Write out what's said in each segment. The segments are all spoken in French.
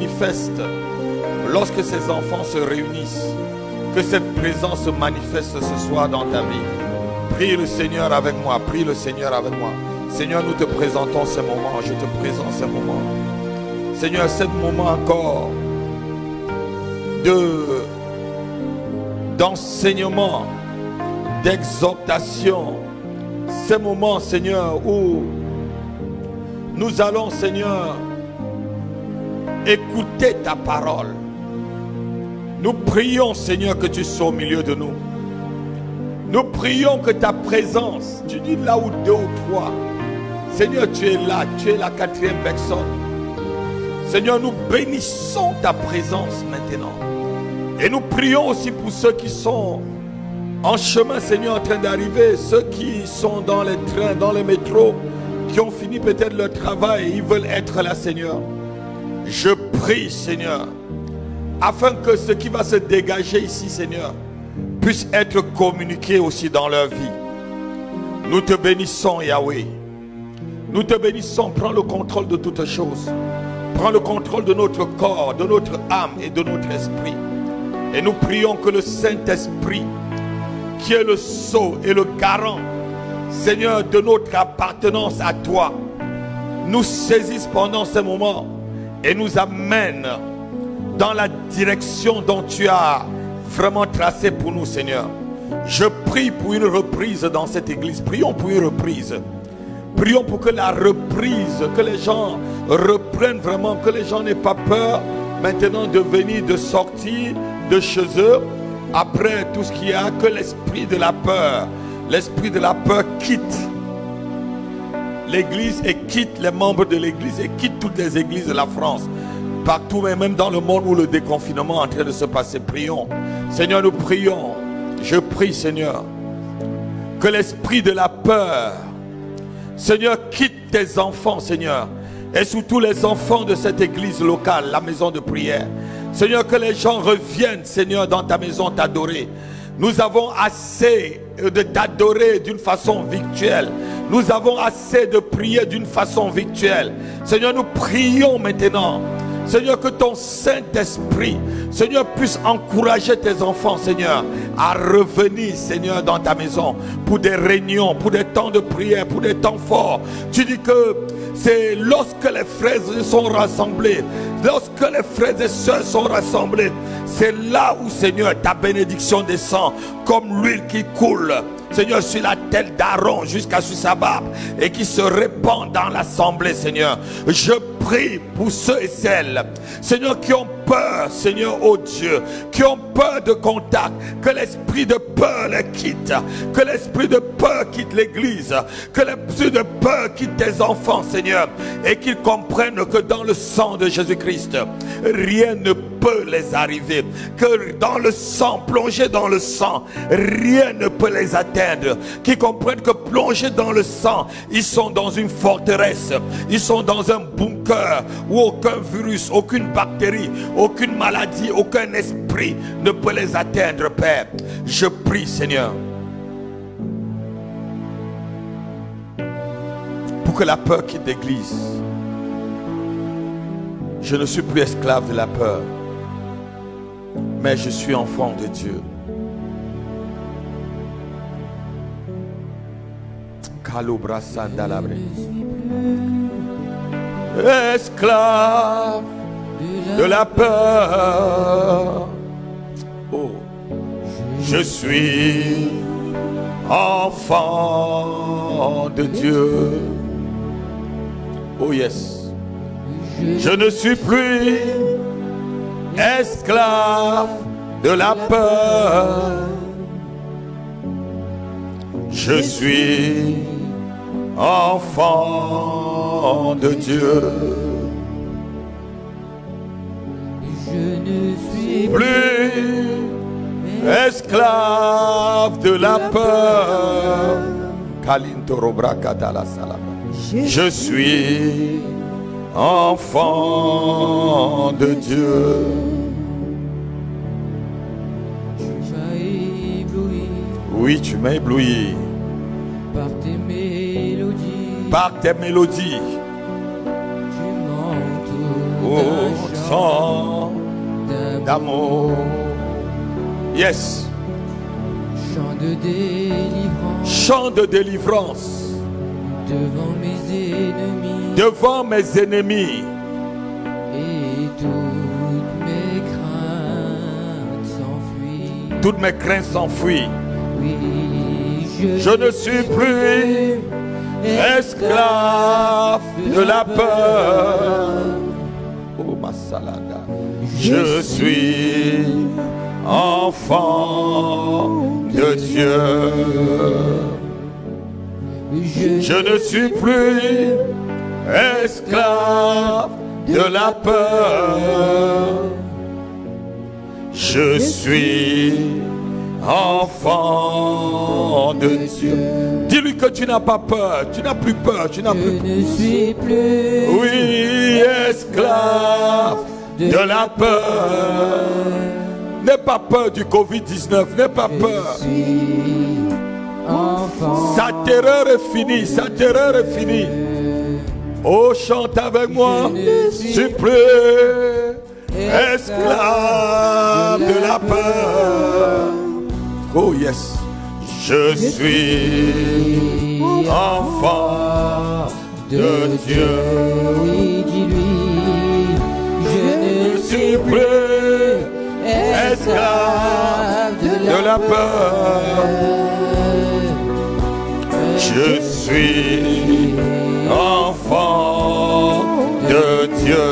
manifeste lorsque ces enfants se réunissent. Que cette présence se manifeste ce soir dans ta vie. Prie le Seigneur avec moi. Prie le Seigneur avec moi. Seigneur, nous te présentons ces moments. Je te présente ces moments. Seigneur, ce moment encore d'enseignement, d'exhortation. Ces moments, Seigneur, où nous allons, Seigneur, écouter ta parole. Nous prions, Seigneur, que tu sois au milieu de nous. Nous prions que ta présence, tu dis là où deux ou trois, Seigneur, tu es là, tu es la quatrième personne. Seigneur, nous bénissons ta présence maintenant. Et nous prions aussi pour ceux qui sont en chemin, Seigneur, en train d'arriver, ceux qui sont dans les trains, dans les métros, qui ont fini peut-être leur travail et ils veulent être là, Seigneur. Je prie, Seigneur, afin que ce qui va se dégager ici, Seigneur, puisse être communiqué aussi dans leur vie. Nous te bénissons, Yahweh. Nous te bénissons. Prends le contrôle de toutes choses. Prends le contrôle de notre corps, de notre âme et de notre esprit. Et nous prions que le Saint-Esprit, qui est le sceau et le garant, Seigneur, de notre appartenance à toi, nous saisisse pendant ces moments et nous amène dans la direction dont tu as vraiment tracé pour nous, Seigneur. Je prie pour une reprise dans cette église. Prions pour une reprise. Prions pour que la reprise, que les gens reprennent vraiment, que les gens n'aient pas peur maintenant de venir, de sortir de chez eux après tout ce qu'il y a, que l'esprit de la peur quitte l'église et quitte les membres de l'église et quitte toutes les églises de la France. Partout, mais même dans le monde où le déconfinement est en train de se passer. Prions. Seigneur, nous prions. Je prie, Seigneur, que l'esprit de la peur, Seigneur, quitte tes enfants, Seigneur, et surtout les enfants de cette église locale, la maison de prière. Seigneur, que les gens reviennent, Seigneur, dans ta maison t'adorer. Nous avons assez de t'adorer d'une façon virtuelle. Nous avons assez de prier d'une façon virtuelle. Seigneur, nous prions maintenant. Seigneur, que ton Saint-Esprit, Seigneur, puisse encourager tes enfants, Seigneur, à revenir, Seigneur, dans ta maison pour des réunions, pour des temps de prière, pour des temps forts. Tu dis que c'est lorsque les frères sont rassemblés, lorsque les frères et sœurs sont rassemblés, c'est là où, Seigneur, ta bénédiction descend comme l'huile qui coule, Seigneur, sur la tête d'Aaron jusqu'à sur sa barbe et qui se répand dans l'assemblée, Seigneur. Je prie pour ceux et celles, Seigneur, qui ont peur, Seigneur, oh Dieu, qui ont peur de contact, que l'esprit de peur les quitte, que l'esprit de peur quitte l'église, que l'esprit de peur quitte tes enfants, Seigneur, et qu'ils comprennent que dans le sang de Jésus-Christ, rien ne peut les arriver, que dans le sang, plongé dans le sang, rien ne peut les atteindre, qu'ils comprennent que plongés dans le sang, ils sont dans une forteresse, ils sont dans un bunker où aucun virus, aucune bactérie, aucune maladie, aucun esprit ne peut les atteindre, Père. Je prie, Seigneur, pour que la peur quitte l'église. Je ne suis plus esclave de la peur, mais je suis enfant de Dieu. Esclave de la peur, oh, je suis enfant de Dieu. Oh yes. Je ne suis plus esclave de la peur. Je suis enfant de Dieu. Je ne suis Plus esclave de la peur. Je suis enfant de Dieu. Oui, tu m'as ébloui par tes mélodies. Par tes mélodies. Tu m'entoures Oh, d'un chant d'amour. Yes. Chant de délivrance. Chant de délivrance. Devant mes ennemis. Devant mes ennemis. Et toutes mes craintes s'enfuient. Toutes mes craintes s'enfuient. Oui, je ne suis plus esclave de la peur. Oh ma salada. Je suis enfant de Dieu. Je ne suis plus esclave de la peur. Je suis enfant de Dieu. Dis-lui que tu n'as pas peur, tu n'as plus peur, tu n'as plus peur. Je ne suis plus, oui, esclave de la peur. N'aie pas peur du Covid-19, n'aie pas peur. Je suis enfant. Sa terreur est finie, sa terreur est finie. Oh, chante avec moi. Je ne suis plus esclave de la peur. Oh yes, je suis enfant de Dieu. Oui, dis-lui, je ne suis plus esclave de la peur. Je suis enfant de Dieu.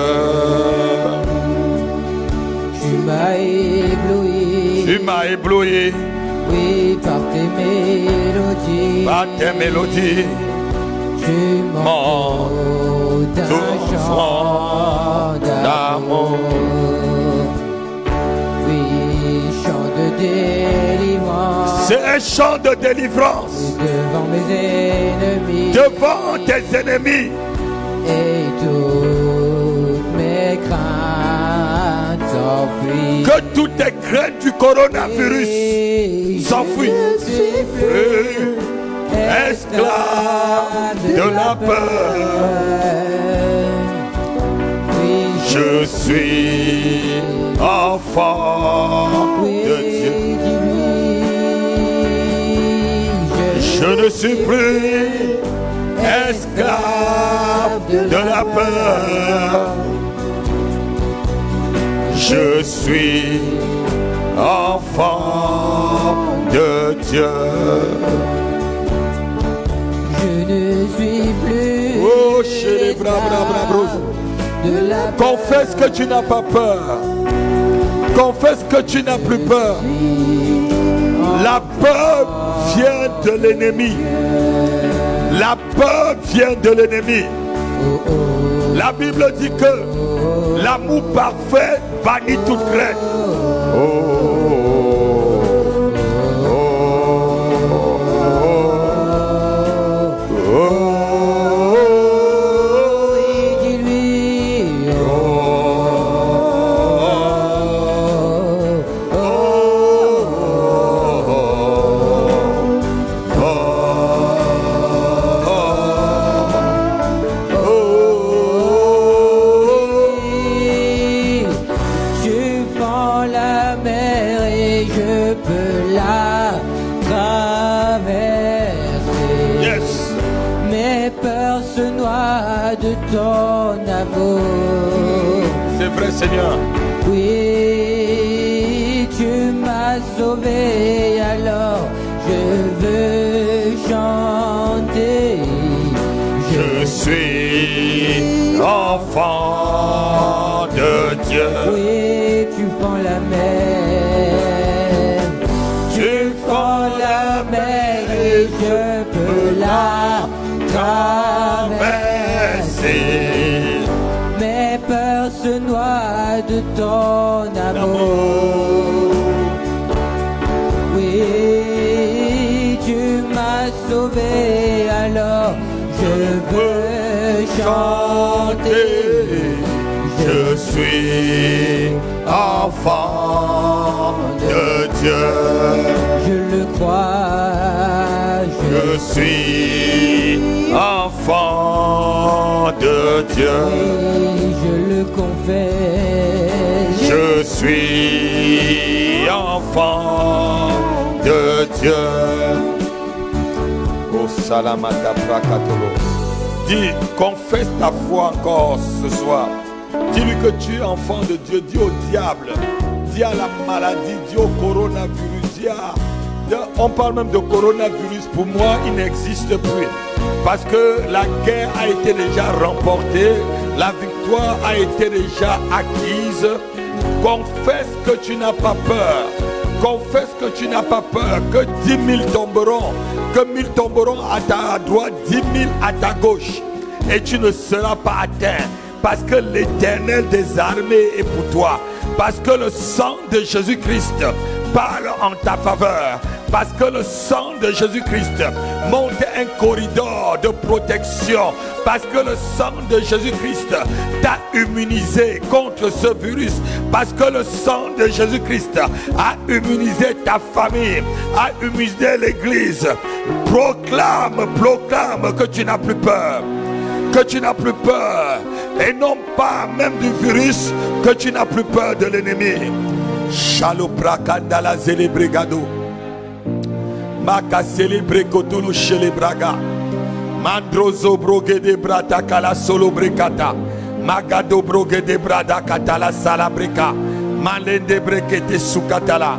Tu m'as ébloui. Tu m'as ébloui. Oui, par tes mélodies. Par tes mélodies. Tu m'envoies un chant d'amour. Oui, chant de délivrance. C'est un chant de délivrance. Devant mes ennemis. Devant tes ennemis. Et toutes mes craintes s'enfuient. Que toutes tes craintes du coronavirus s'enfuient. Je suis plus esclave de la peur. Oui, je suis enfant de Dieu. Je ne suis plus esclave de la peur. Je suis enfant de Dieu. Je ne suis plus. Oh, chérie, de la confesse que tu n'as pas peur. Confesse que tu n'as plus peur. La peur vient de l'ennemi. La peur vient de l'ennemi. La Bible dit que l'amour parfait bannit toute crainte. De ton amour. C'est vrai, Seigneur. Oui, tu m'as sauvé, alors je veux chanter. Je suis enfant de Dieu. Oui, tu fends la mer. Tu fends la mer et je peux la traverser. Mes peurs se noient de ton amour. Oui, tu m'as sauvé, alors je veux chanter. Je suis enfant de Dieu. Je le crois. Je suis enfant de Dieu. Oui, je le le confesse. Je suis enfant de Dieu. Oh Salamata Prakatolo. Dis, confesse ta foi encore ce soir. Dis-lui que tu es enfant de Dieu. Dis au diable, dis à la maladie, dis au coronavirus, dis à... On parle même de coronavirus. Pour moi, il n'existe plus. Parce que la guerre a été déjà remportée. La victoire a été déjà acquise. Confesse que tu n'as pas peur. Confesse que tu n'as pas peur. Que 10 000 tomberont. Que 1000 tomberont à ta droite, 10 000 à ta gauche. Et tu ne seras pas atteint. Parce que l'Éternel des armées est pour toi. Parce que le sang de Jésus-Christ parle en ta faveur. Parce que le sang de Jésus-Christ monte un corridor de protection. Parce que le sang de Jésus-Christ t'a immunisé contre ce virus. Parce que le sang de Jésus-Christ a immunisé ta famille, a immunisé l'église. Proclame que tu n'as plus peur. Que tu n'as plus peur. Et non pas même du virus, que tu n'as plus peur de l'ennemi. Shaloprakandala zelebrigado. Maka celebre kotulu shelebraga. Mandrozo broge de brata kala solo brekata. Magado broge de brada katala salabreka. Malende brekete sukatala.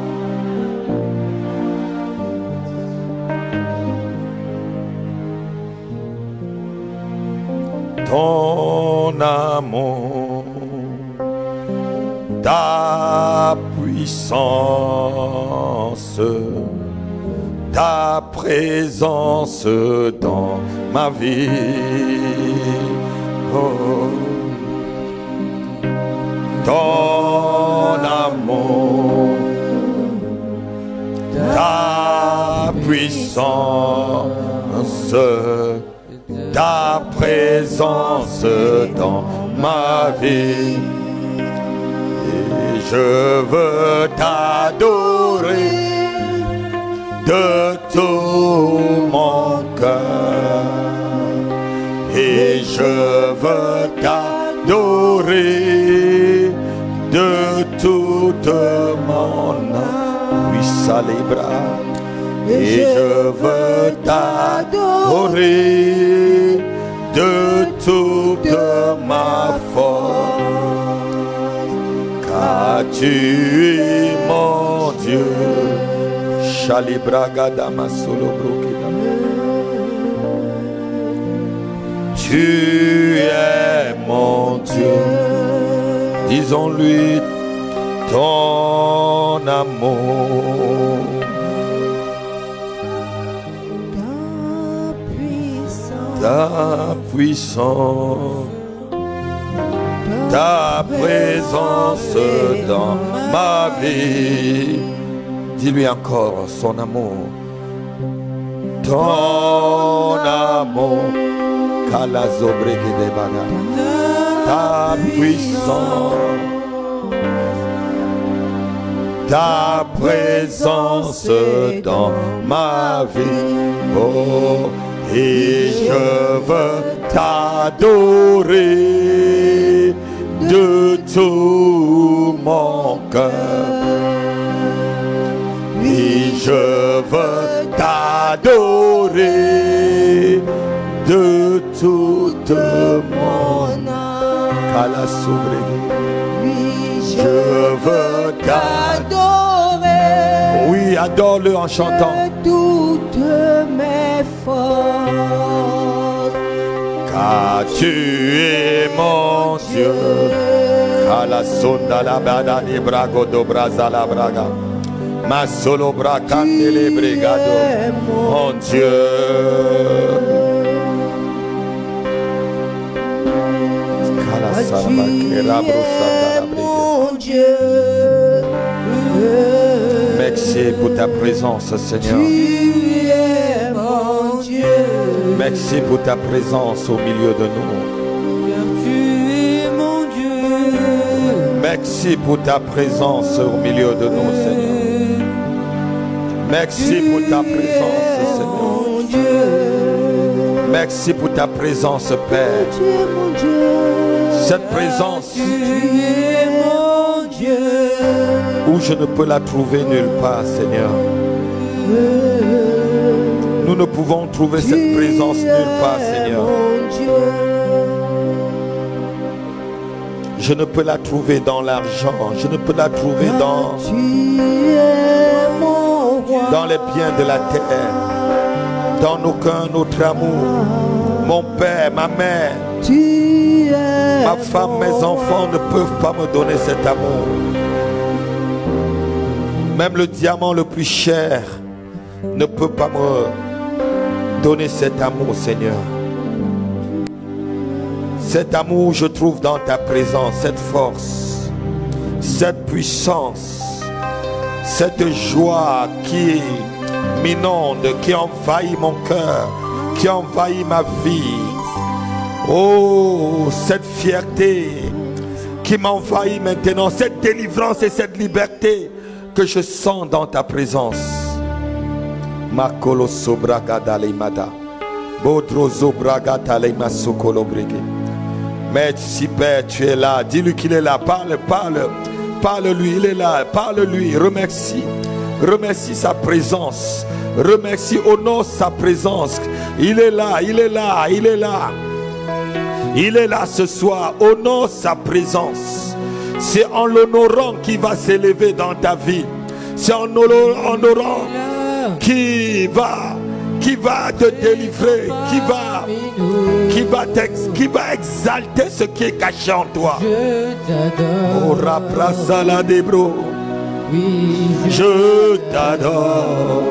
Ton amour, ta puissance, ta présence dans ma vie. Oh. Ton amour, ta puissance, ta présence dans ma vie. Et je veux t'adorer de tout mon cœur. Et je veux t'adorer de toute mon âme. Oui, salibra. Et je veux t'adorer de toute ma force, car tu es mon Dieu. Tu es mon Dieu. Disons-lui ton amour. Ta puissance, ta présence dans ma vie. Dis-lui encore son amour. Ton amour, ta puissance, ta présence dans ma vie. Oh, et je veux t'adorer de tout mon cœur. Et je veux t'adorer de toute mon âme. Oui, je veux t'adorer. Oui, adore-le en chantant. De toutes mes forces. Car tu es mon Dieu. La sonda la bada di brago do braza la braga. Ma solo bracante le brigado. Mon Dieu. Mon Dieu. Merci pour ta présence, Seigneur. Tu es mon Dieu. Merci pour ta présence au milieu de nous. Car tu es mon Dieu. Merci pour ta présence au milieu de nous, Seigneur. Merci pour ta présence, Seigneur. Merci pour ta présence, Père. Cette présence Tu es mon Dieu. où je ne peux la trouver nulle part, Seigneur. Nous ne pouvons trouver cette présence nulle part, Seigneur. Je ne peux la trouver dans l'argent. Je ne peux la trouver dans les biens de la terre. Dans aucun autre amour. Mon père, ma mère, ma femme, mes enfants ne peuvent pas me donner cet amour. Même le diamant le plus cher ne peut pas me donner cet amour, Seigneur. Cet amour, je trouve dans ta présence, cette force, cette puissance, cette joie qui m'inonde, qui envahit mon cœur, qui envahit ma vie. Oh, cette fierté qui m'envahit maintenant, cette délivrance et cette liberté que je sens dans ta présence. Makolo sobraga leimada. Bodro zobraga leima sokolo brege. Mais si Père, tu es là, dis-lui qu'il est là, parle-lui, il est là, parle-lui, remercie sa présence, remercie, honore sa présence. Il est là, il est là, il est là. Il est là ce soir, honore sa présence. C'est en l'honorant qu'il va s'élever dans ta vie. C'est en honorant qui va te délivrer, qui va exalter ce qui est caché en toi. Oh, raprasala debro. Je t'adore.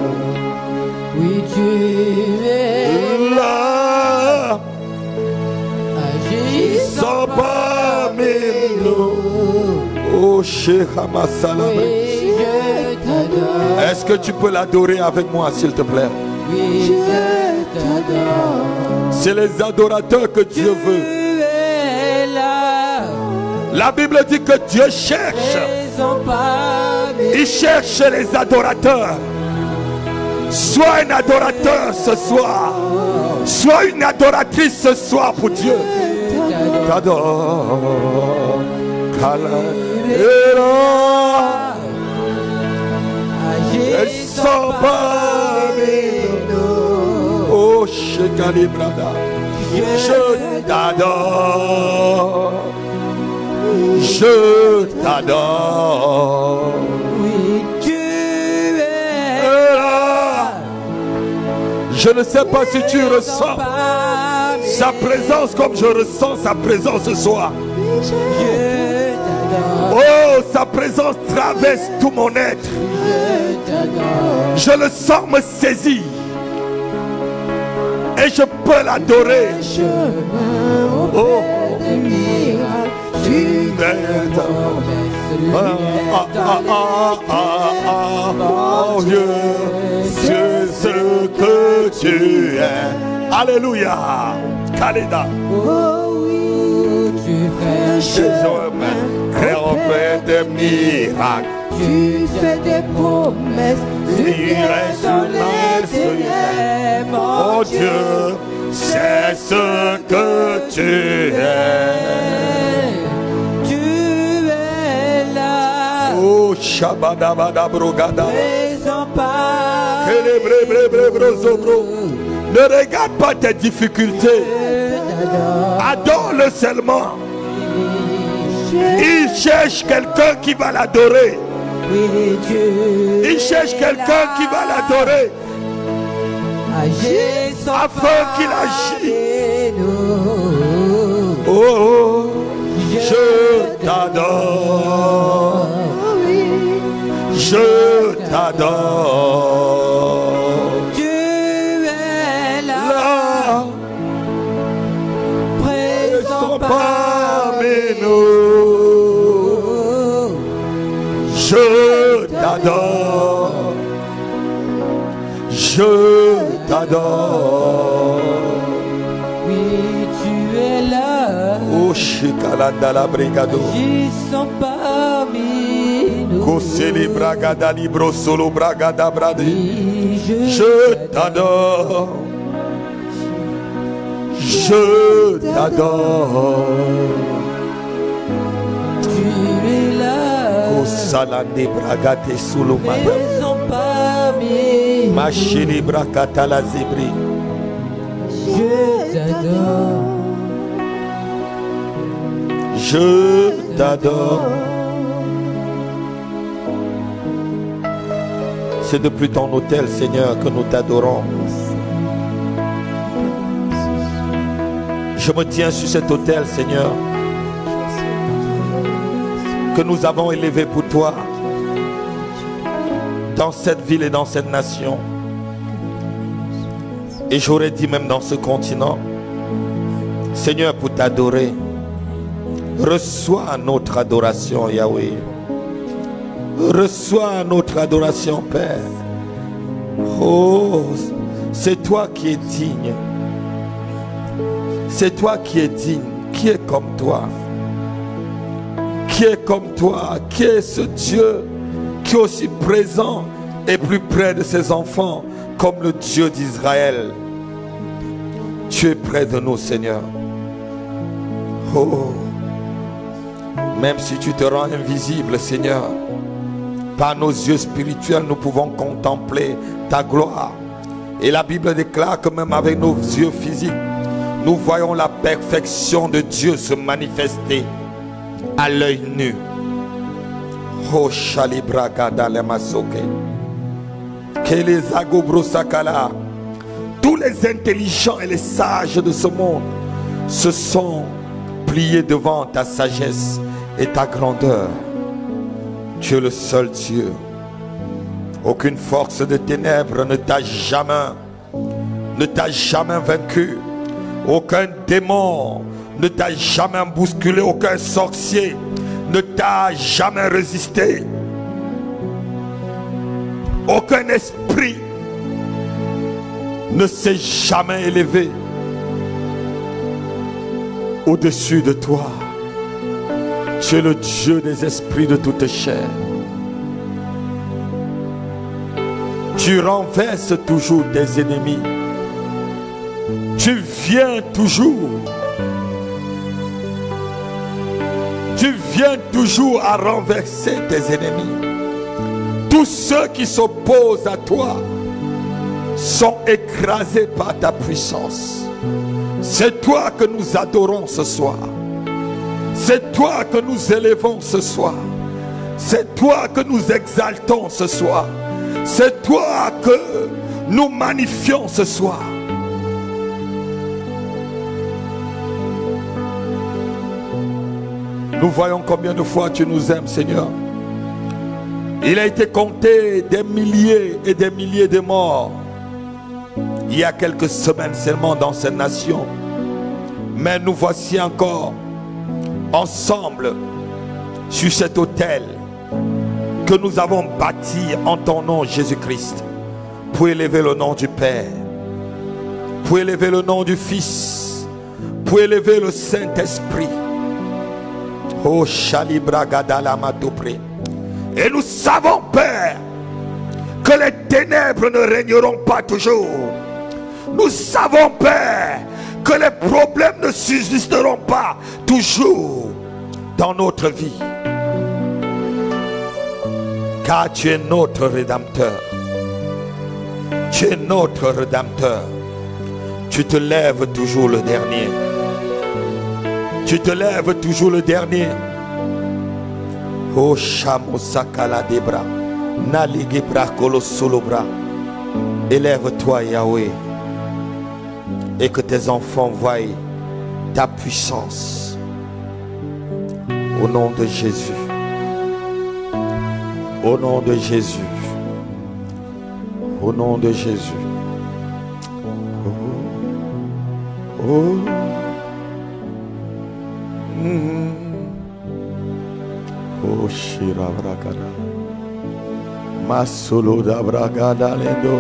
Oui, tu es là. Agissant parmi nous. Oh, Cheikh Hamasalam. Oui, je t'adore. Est-ce que tu peux l'adorer avec moi, s'il te plaît? Oui, je t'adore. C'est les adorateurs que Dieu veut. Tu es là. La Bible dit que Dieu cherche. Il cherche les adorateurs. Sois un adorateur ce soir. Sois une adoratrice ce soir pour Dieu. T'adore. Elles sont parmi nous. Oh, Shekalibrada. Je t'adore. Je t'adore. Oui, tu es là. Je ne sais pas si tu ressens sa présence comme je ressens sa présence ce soir. Oh, sa présence traverse tout mon être. Je le sens me saisir. Et je peux l'adorer. Oh, tu oh Dieu, c'est ce que tu es. Alléluia. Kalida. Oh oui, tu fais des miracles. Tu fais des promesses. J'irai sur les mon Dieu, c'est ce que tu es. Tu es là. Oh, Shabadabada Brogada. Ne regarde pas tes difficultés. Adore-le seulement. Il cherche quelqu'un qui va l'adorer. Il cherche quelqu'un qui va l'adorer. Afin qu'il agisse. Oh, je t'adore. Je t'adore. Tu es là. Présent parmi nous. Je t'adore. Je t'adore. Oui, tu es là. Oh, Shikalanda la brigado. Agissant parmi nous. Koseli bragada libro solo bragada brade. Oui, je t'adore. Je t'adore. Salande bragate suluma. Ils ont pas mis. Machili brakata la zibri. Je t'adore. Je t'adore. C'est depuis ton autel, Seigneur, que nous t'adorons. Je me tiens sur cet autel, Seigneur, que nous avons élevé pour toi, dans cette ville et dans cette nation. Et j'aurais dit même dans ce continent, Seigneur, pour t'adorer, reçois notre adoration, Yahweh. Reçois notre adoration, Père. Oh, c'est toi qui es digne. C'est toi qui es digne. Qui est comme toi? Qui est comme toi? Qui est ce Dieu qui est aussi présent et plus près de ses enfants comme le Dieu d'Israël? Tu es près de nous, Seigneur. Oh, même si tu te rends invisible, Seigneur, par nos yeux spirituels, nous pouvons contempler ta gloire. Et la Bible déclare que même avec nos yeux physiques, nous voyons la perfection de Dieu se manifester à l'œil nu. Oh, Shalibragada lemasoke. Kelezagobro-sakala. Tous les intelligents et les sages de ce monde se sont pliés devant ta sagesse et ta grandeur. Tu es le seul Dieu. Aucune force de ténèbres ne t'a jamais vaincu. Aucun démon ne t'a jamais bousculé. Aucun sorcier ne t'a jamais résisté. Aucun esprit ne s'est jamais élevé au-dessus de toi. Tu es le Dieu des esprits de toute chair. Tu renverses toujours tes ennemis. Tu viens toujours. Tu viens toujours à renverser tes ennemis. Tous ceux qui s'opposent à toi sont écrasés par ta puissance. C'est toi que nous adorons ce soir. C'est toi que nous élevons ce soir. C'est toi que nous exaltons ce soir. C'est toi que nous magnifions ce soir. Nous voyons combien de fois tu nous aimes, Seigneur. Il a été compté des milliers et des milliers de morts il y a quelques semaines seulement dans cette nation. Mais nous voici encore ensemble sur cet autel que nous avons bâti en ton nom, Jésus-Christ, pour élever le nom du Père, pour élever le nom du Fils, pour élever le Saint-Esprit. Oh, Shalibragadala Matopre. Et nous savons, Père, que les ténèbres ne régneront pas toujours. Nous savons, Père, que les problèmes ne subsisteront pas toujours dans notre vie. Car tu es notre Rédempteur. Tu es notre Rédempteur. Tu te lèves toujours le dernier. Tu te lèves toujours le dernier. Oh Shamosakala Debra. Naligebra Kolosolobra. Élève-toi, Yahweh. Et que tes enfants voient ta puissance. Au nom de Jésus. Au nom de Jésus. Au nom de Jésus. Oh. Oh. Oh Shira Bragada. Masolo da Bragada Lendo.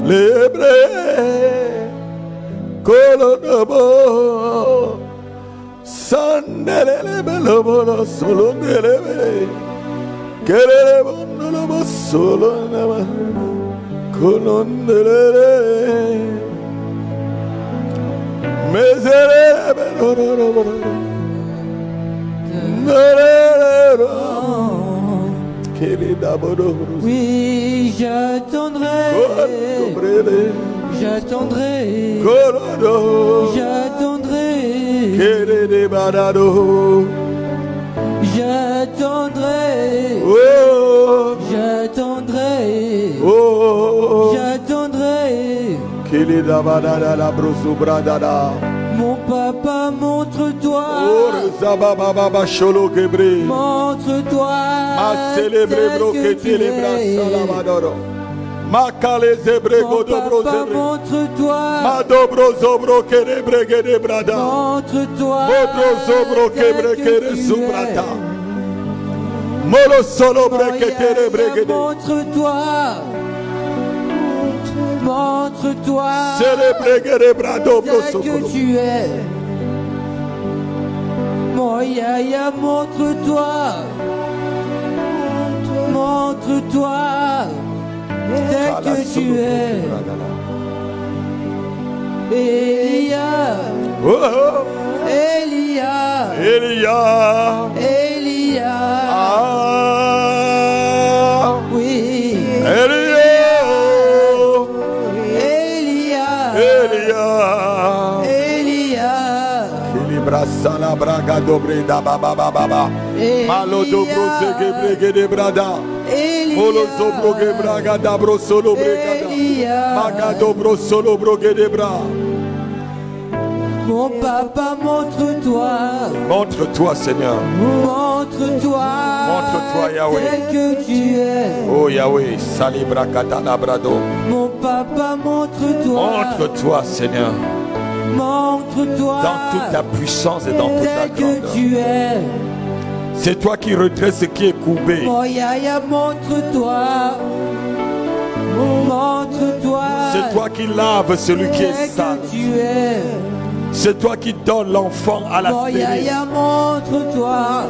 Lebre. Colonabo. Sandelele Belobono Solo Nelebe. Kelebo Solo Nama. Colonele. Mesere Beloro. Oui, j'attendrai. J'attendrai. J'attendrai. J'attendrai. J'attendrai. J'attendrai. Mon papa, montre-toi. Montre-toi. Tel que tu es. Mon papa, montre-toi. Montre-toi. Tel que tu es. Montre-toi. Montre-toi. Tel que tu es. Mon yaya, montre-toi. Montre-toi. Tel que tu es. Elia. Elia. Elia. Oui. Elia. Elia. Sala braga dobre da baba baba. Malo dobro zege brege de brada. Molo zobro ge braga da bro solo brega. Maga dobro solo broge de bra. Mon papa, montre-toi. Montre-toi, Seigneur. Montre-toi. Montre-toi, Yahweh. Tel que tu es. Oh Yahweh, salibra katana brado. Mon papa, montre-toi. Montre-toi, Seigneur. Montre-toi. Dans toute ta puissance et dans toute ta grandeur. Tel que tu es. C'est toi qui redresse ce qui est courbé. Oh Yahya, montre-toi. Montre-toi. C'est toi qui laves celui qui est sale. Tu es. C'est toi qui donnes l'enfant à la stérile. Yahya, montre-toi.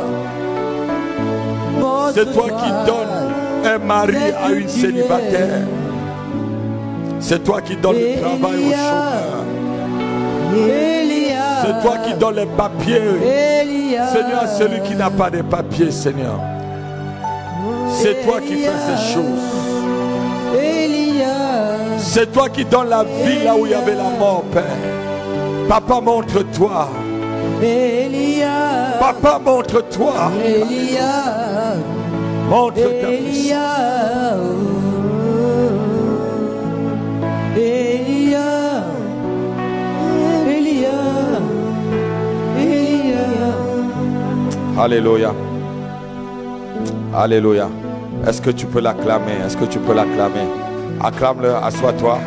C'est toi qui donnes un mari à une célibataire. C'est toi qui donnes le travail au chômeur. C'est toi qui donnes les papiers. Seigneur, celui qui n'a pas de papiers, Seigneur. C'est toi qui fais ces choses. C'est toi qui donnes la vie là où il y avait la mort, Père. Papa, montre-toi. Papa, montre-toi. Montre ta puissance. Alléluia. Alléluia. Est-ce que tu peux l'acclamer? Est-ce que tu peux l'acclamer? Acclame-le, assois-toi.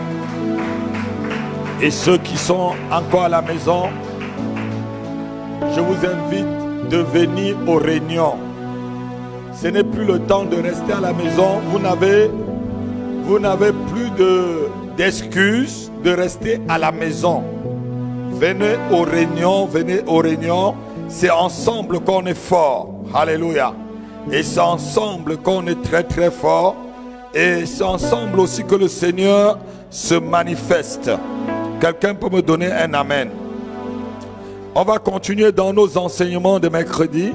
Et ceux qui sont encore à la maison, je vous invite de venir aux réunions. Ce n'est plus le temps de rester à la maison. Vous n'avez plus d'excuses de rester à la maison. Venez aux réunions, venez aux réunions. C'est ensemble qu'on est fort. Alléluia. Et c'est ensemble qu'on est très très fort. Et c'est ensemble aussi que le Seigneur se manifeste. Quelqu'un peut me donner un amen? On va continuer dans nos enseignements de mercredi.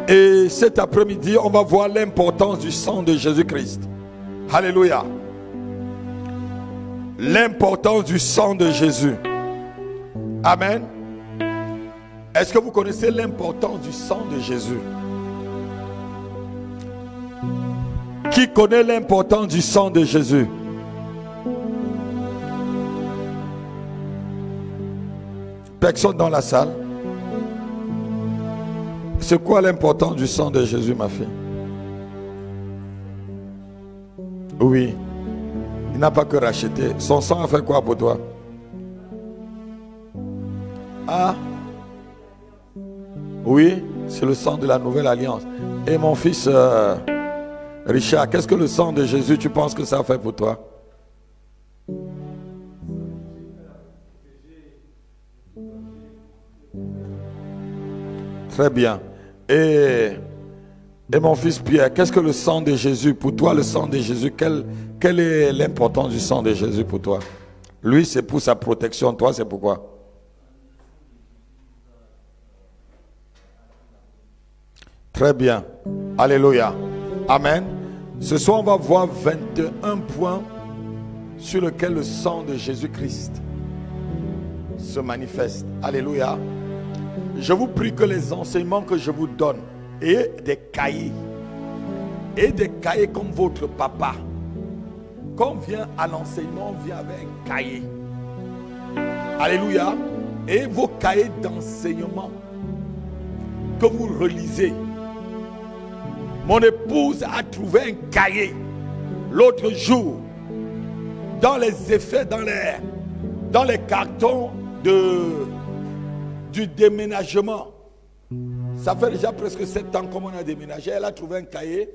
Et cet après-midi, on va voir l'importance du sang de Jésus-Christ. Alléluia. L'importance du sang de Jésus. Amen. Est-ce que vous connaissez l'importance du sang de Jésus? Qui connaît l'importance du sang de Jésus? Personne dans la salle? C'est quoi l'importance du sang de Jésus, ma fille? Oui. Il n'a pas que racheté. Son sang a fait quoi pour toi? Ah? Oui, c'est le sang de la nouvelle alliance. Et mon fils Richard, qu'est-ce que le sang de Jésus, tu penses que ça a fait pour toi? Très bien. Et mon fils Pierre, qu'est-ce que le sang de Jésus, pour toi, le sang de Jésus, quelle est l'importance du sang de Jésus pour toi? Lui, c'est pour sa protection. Toi, c'est pourquoi? Très bien. Alléluia. Amen. Ce soir, on va voir 21 points sur lesquels le sang de Jésus-Christ se manifeste. Alléluia. Je vous prie que les enseignements que je vous donne et des cahiers comme votre papa. Quand on vient à l'enseignement, on vient avec un cahier. Alléluia. Et vos cahiers d'enseignement que vous relisez. Mon épouse a trouvé un cahier l'autre jour dans les effets, dans les cartons du déménagement. Ça fait déjà presque 7 ans qu'on a déménagé. Elle a trouvé un cahier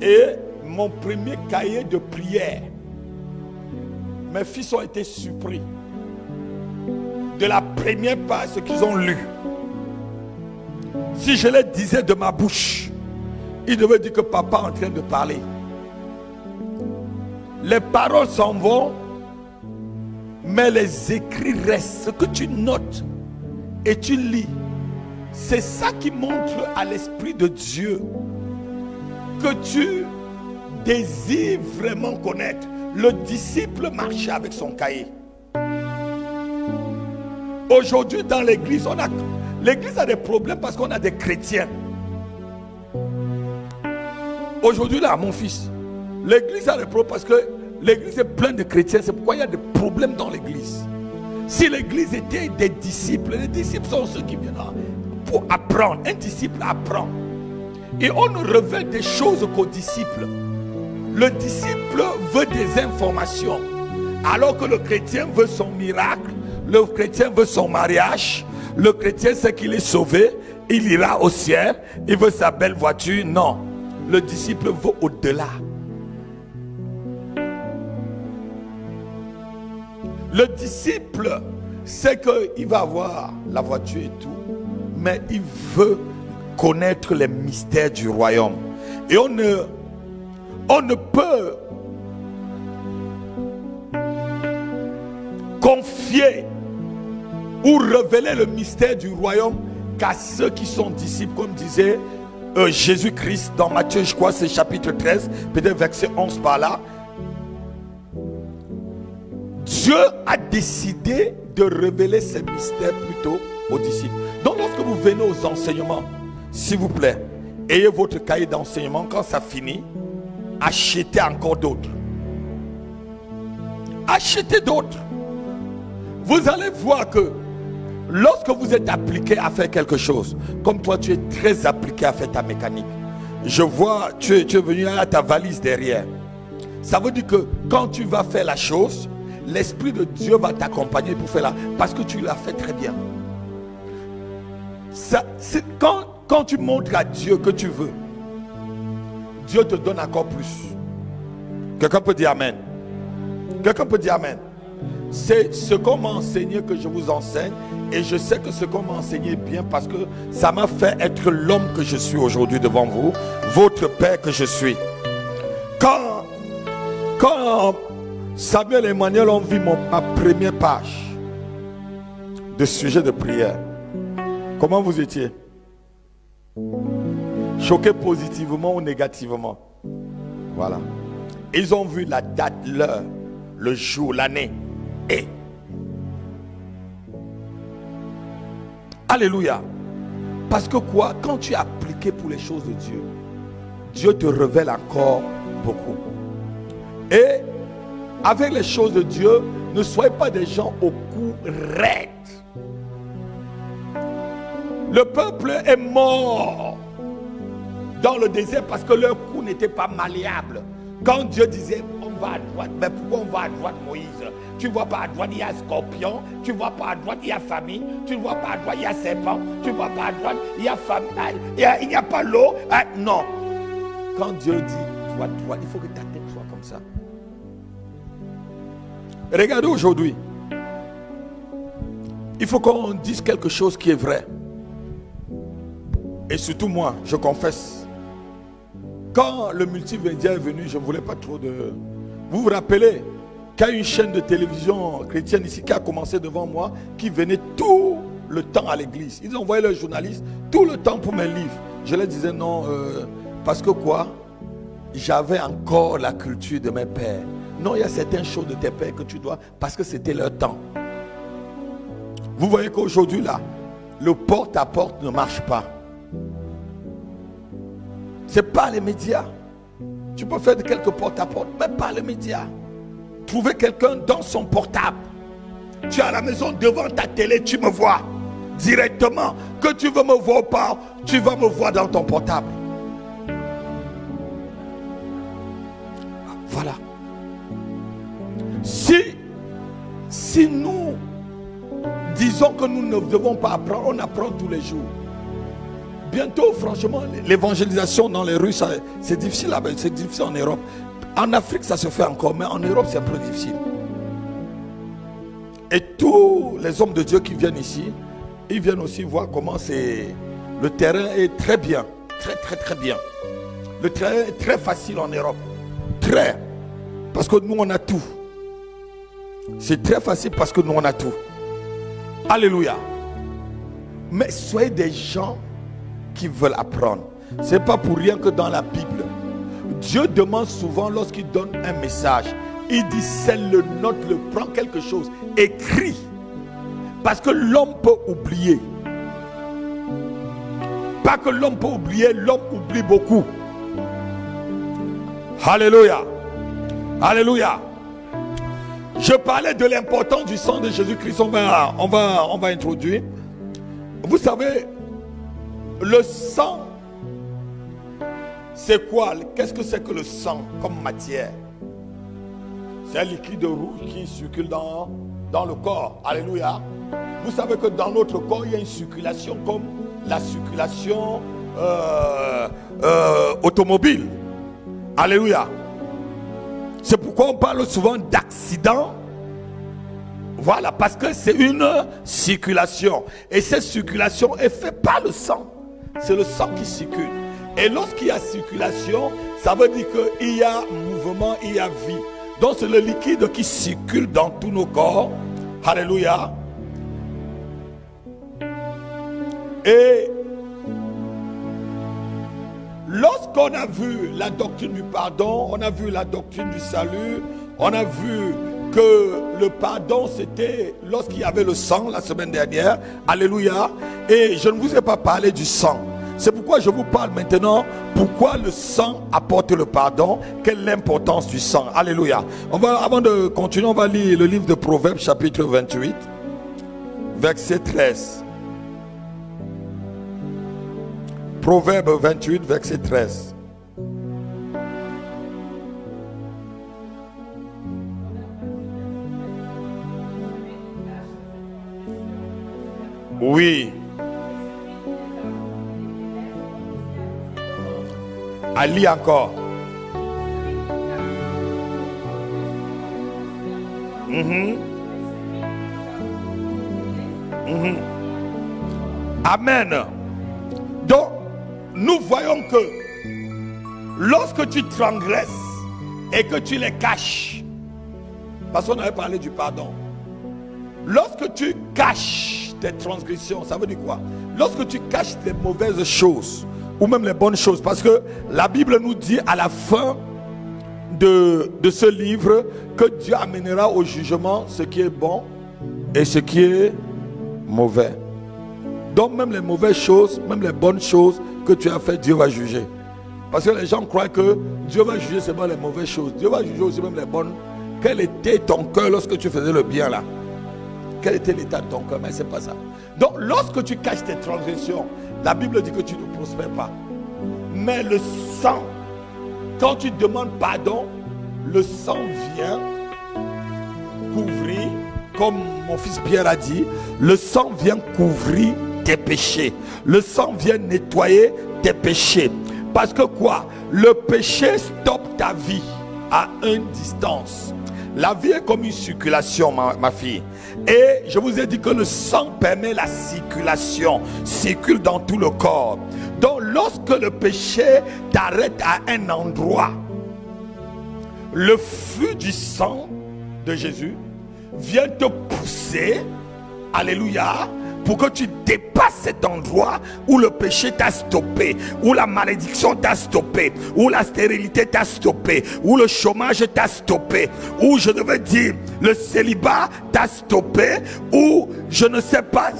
et mon premier cahier de prière. Mes fils ont été surpris de la première page ce qu'ils ont lu. Si je les disais de ma bouche, ils devaient dire que papa est en train de parler. Les paroles s'en vont, mais les écrits restent. Ce que tu notes et tu lis, c'est ça qui montre à l'Esprit de Dieu que tu désires vraiment connaître. Le disciple marchait avec son cahier. Aujourd'hui dans l'église, l'église a des problèmes parce qu'on a des chrétiens. Aujourd'hui là, mon fils, l'église a des problèmes parce que l'église est pleine de chrétiens. C'est pourquoi il y a des problèmes dans l'église. Si l'église était des disciples, les disciples sont ceux qui viennent pour apprendre. Un disciple apprend. Et on ne révèle des choses qu'aux disciples. Le disciple veut des informations. Alors que le chrétien veut son miracle. Le chrétien veut son mariage. Le chrétien sait qu'il est sauvé. Il ira au ciel. Il veut sa belle voiture. Non. Le disciple veut au-delà. Le disciple sait qu'il va avoir la voiture et tout. Mais il veut connaître les mystères du royaume. Et on ne peut confier ou révéler le mystère du royaume qu'à ceux qui sont disciples, comme disait Jésus-Christ dans Matthieu, je crois, c'est chapitre 13, peut-être verset 11 par là. Dieu a décidé de révéler ces mystères plutôt aux disciples. Donc lorsque vous venez aux enseignements, s'il vous plaît, ayez votre cahier d'enseignement. Quand ça finit, achetez encore d'autres. Achetez d'autres. Vous allez voir que lorsque vous êtes appliqué à faire quelque chose, comme toi tu es très appliqué à faire ta mécanique, je vois, tu es venu à ta valise derrière. Ça veut dire que quand tu vas faire la chose, l'Esprit de Dieu va t'accompagner pour faire parce que tu l'as fait très bien. Quand tu montres à Dieu que tu veux, Dieu te donne encore plus. Quelqu'un peut dire Amen. Quelqu'un peut dire Amen. C'est ce qu'on m'a enseigné que je vous enseigne. Et je sais que ce qu'on m'a enseigné est bien parce que ça m'a fait être l'homme que je suis aujourd'hui devant vous. Votre Père que je suis. Quand Samuel et Emmanuel ont vu ma première page de sujet de prière, comment vous étiez? Choqué positivement ou négativement? Voilà. Ils ont vu la date, l'heure, le jour, l'année. Et alléluia. Parce que quoi? Quand tu es appliqué pour les choses de Dieu, Dieu te révèle encore beaucoup. Et avec les choses de Dieu, ne soyez pas des gens au cou raide. Le peuple est mort dans le désert parce que leur cou n'était pas malléable. Quand Dieu disait on va à droite, mais pourquoi on va à droite, Moïse? Tu ne vois pas à droite, il y a scorpion. Tu ne vois pas à droite, il y a famine. Tu ne vois pas à droite, il y a serpent. Tu ne vois pas à droite, il y a famine. Il n'y a pas l'eau. Non. Quand Dieu dit droite, droite, il faut que ta tête soit comme ça. Regardez aujourd'hui. Il faut qu'on dise quelque chose qui est vrai. Et surtout moi, je confesse. Quand le multimédia est venu, je ne voulais pas trop de... Vous vous rappelez qu'il y a une chaîne de télévision chrétienne ici qui a commencé devant moi, qui venait tout le temps à l'église. Ils envoyaient leurs journalistes tout le temps pour mes livres. Je leur disais non, parce que quoi? j'avais encore la culture de mes pères. Non, il y a certaines choses de tes pères que tu dois, parce que c'était leur temps. Vous voyez qu'aujourd'hui là, le porte-à-porte ne marche pas. C'est pas les médias. Tu peux faire quelques porte-à-porte, mais pas les médias. Trouver quelqu'un dans son portable. Tu es à la maison devant ta télé, tu me vois directement. Que tu veux me voir pas, tu vas me voir dans ton portable. Voilà. Si nous disons que nous ne devons pas apprendre, on apprend tous les jours. Bientôt, franchement, l'évangélisation dans les rues, c'est difficile, c'est difficile en Europe. En Afrique, ça se fait encore, mais en Europe, c'est un peu difficile. Et tous les hommes de Dieu qui viennent ici, ils viennent aussi voir comment le terrain est très bien. Très bien. Le terrain est très facile en Europe. Très. Parce que nous, on a tout. C'est très facile parce que nous, on a tout. Alléluia. Mais soyez des gens qui veulent apprendre. Ce n'est pas pour rien que dans la Bible, Dieu demande souvent lorsqu'il donne un message, il dit scelle-le, note-le, prends quelque chose, écris. Parce que l'homme peut oublier. Pas que l'homme peut oublier, l'homme oublie beaucoup. Alléluia. Alléluia. Je parlais de l'importance du sang de Jésus-Christ. On va introduire. Vous savez, le sang, c'est quoi? Qu'est-ce que c'est que le sang comme matière? C'est un liquide rouge qui circule dans le corps. Alléluia. Vous savez que dans notre corps, il y a une circulation comme la circulation automobile. Alléluia. C'est pourquoi on parle souvent d'accident. Voilà, parce que c'est une circulation. Et cette circulation est faite par le sang. C'est le sang qui circule. Et lorsqu'il y a circulation, ça veut dire qu'il y a mouvement, il y a vie. Donc c'est le liquide qui circule dans tous nos corps. Alléluia. Et lorsqu'on a vu la doctrine du pardon, on a vu la doctrine du salut, on a vu que le pardon c'était lorsqu'il y avait le sang la semaine dernière. Alléluia. Et je ne vous ai pas parlé du sang. C'est pourquoi je vous parle maintenant. Pourquoi le sang apporte le pardon? Quelle est l'importance du sang? Alléluia. Avant de continuer, on va lire le livre de Proverbes chapitre 28 verset 13. Proverbe 28, verset 13. Oui. Ali encore. Amen. Donc, nous voyons que lorsque tu transgresses et que tu les caches, parce qu'on avait parlé du pardon, lorsque tu caches tes transgressions, ça veut dire quoi? Lorsque tu caches les mauvaises choses ou même les bonnes choses, parce que la Bible nous dit à la fin de ce livre que Dieu amènera au jugement ce qui est bon et ce qui est mauvais. Donc même les mauvaises choses, même les bonnes choses que tu as fait, Dieu va juger. Parce que les gens croient que Dieu va juger seulement les mauvaises choses. Dieu va juger aussi même les bonnes. Quel était ton cœur lorsque tu faisais le bien là? Quel était l'état de ton cœur? Mais c'est pas ça. Donc lorsque tu caches tes transgressions, la Bible dit que tu ne prospères pas. Mais le sang, quand tu demandes pardon, le sang vient couvrir, comme mon fils Pierre a dit, le sang vient couvrir tes péchés. Le sang vient nettoyer tes péchés. Parce que quoi? Le péché stoppe ta vie à une distance. La vie est comme une circulation, ma fille. Et je vous ai dit que le sang permet la circulation, circule dans tout le corps. Donc lorsque le péché t'arrête à un endroit, le flux du sang de Jésus vient te pousser, alléluia, pour que tu dépasses cet endroit où le péché t'a stoppé, où la malédiction t'a stoppé, où la stérilité t'a stoppé, où le chômage t'a stoppé, où je devais dire le célibat t'a stoppé, où je ne sais pas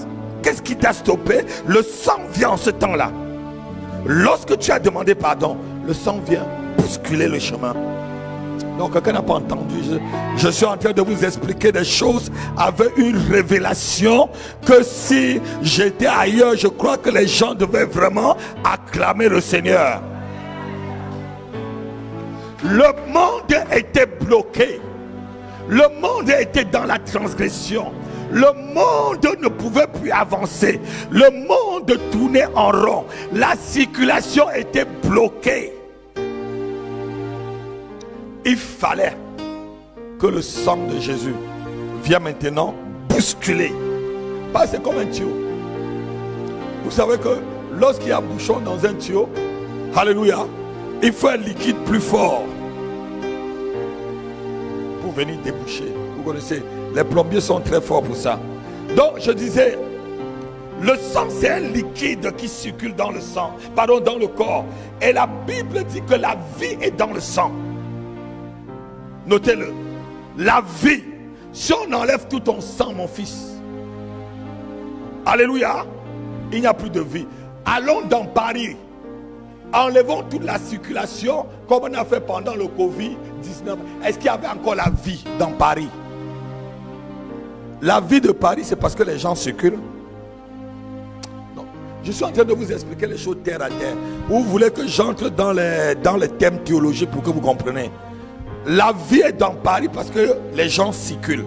qu'est-ce qui t'a stoppé. Le sang vient en ce temps-là. Lorsque tu as demandé pardon, le sang vient bousculer le chemin. Donc quelqu'un n'a pas entendu. Je suis en train de vous expliquer des choses avec une révélation que si j'étais ailleurs, je crois que les gens devaient vraiment acclamer le Seigneur. Le monde était bloqué. Le monde était dans la transgression. Le monde ne pouvait plus avancer. Le monde tournait en rond. La circulation était bloquée. Il fallait que le sang de Jésus vienne maintenant bousculer. C'est comme un tuyau. Vous savez que lorsqu'il y a un bouchon dans un tuyau, alléluia, il faut un liquide plus fort pour venir déboucher. Vous connaissez, les plombiers sont très forts pour ça. Donc je disais, le sang c'est un liquide qui circule dans le sang, pardon, dans le corps. Et la Bible dit que la vie est dans le sang. Notez-le, la vie. Si on enlève tout ton sang, mon fils, alléluia, il n'y a plus de vie. Allons dans Paris, enlevons toute la circulation comme on a fait pendant le Covid-19. Est-ce qu'il y avait encore la vie dans Paris? La vie de Paris, c'est parce que les gens circulent. Non. Je suis en train de vous expliquer les choses terre à terre. Vous voulez que j'entre dans les thèmes théologiques pour que vous compreniez. La vie est dans Paris parce que les gens circulent.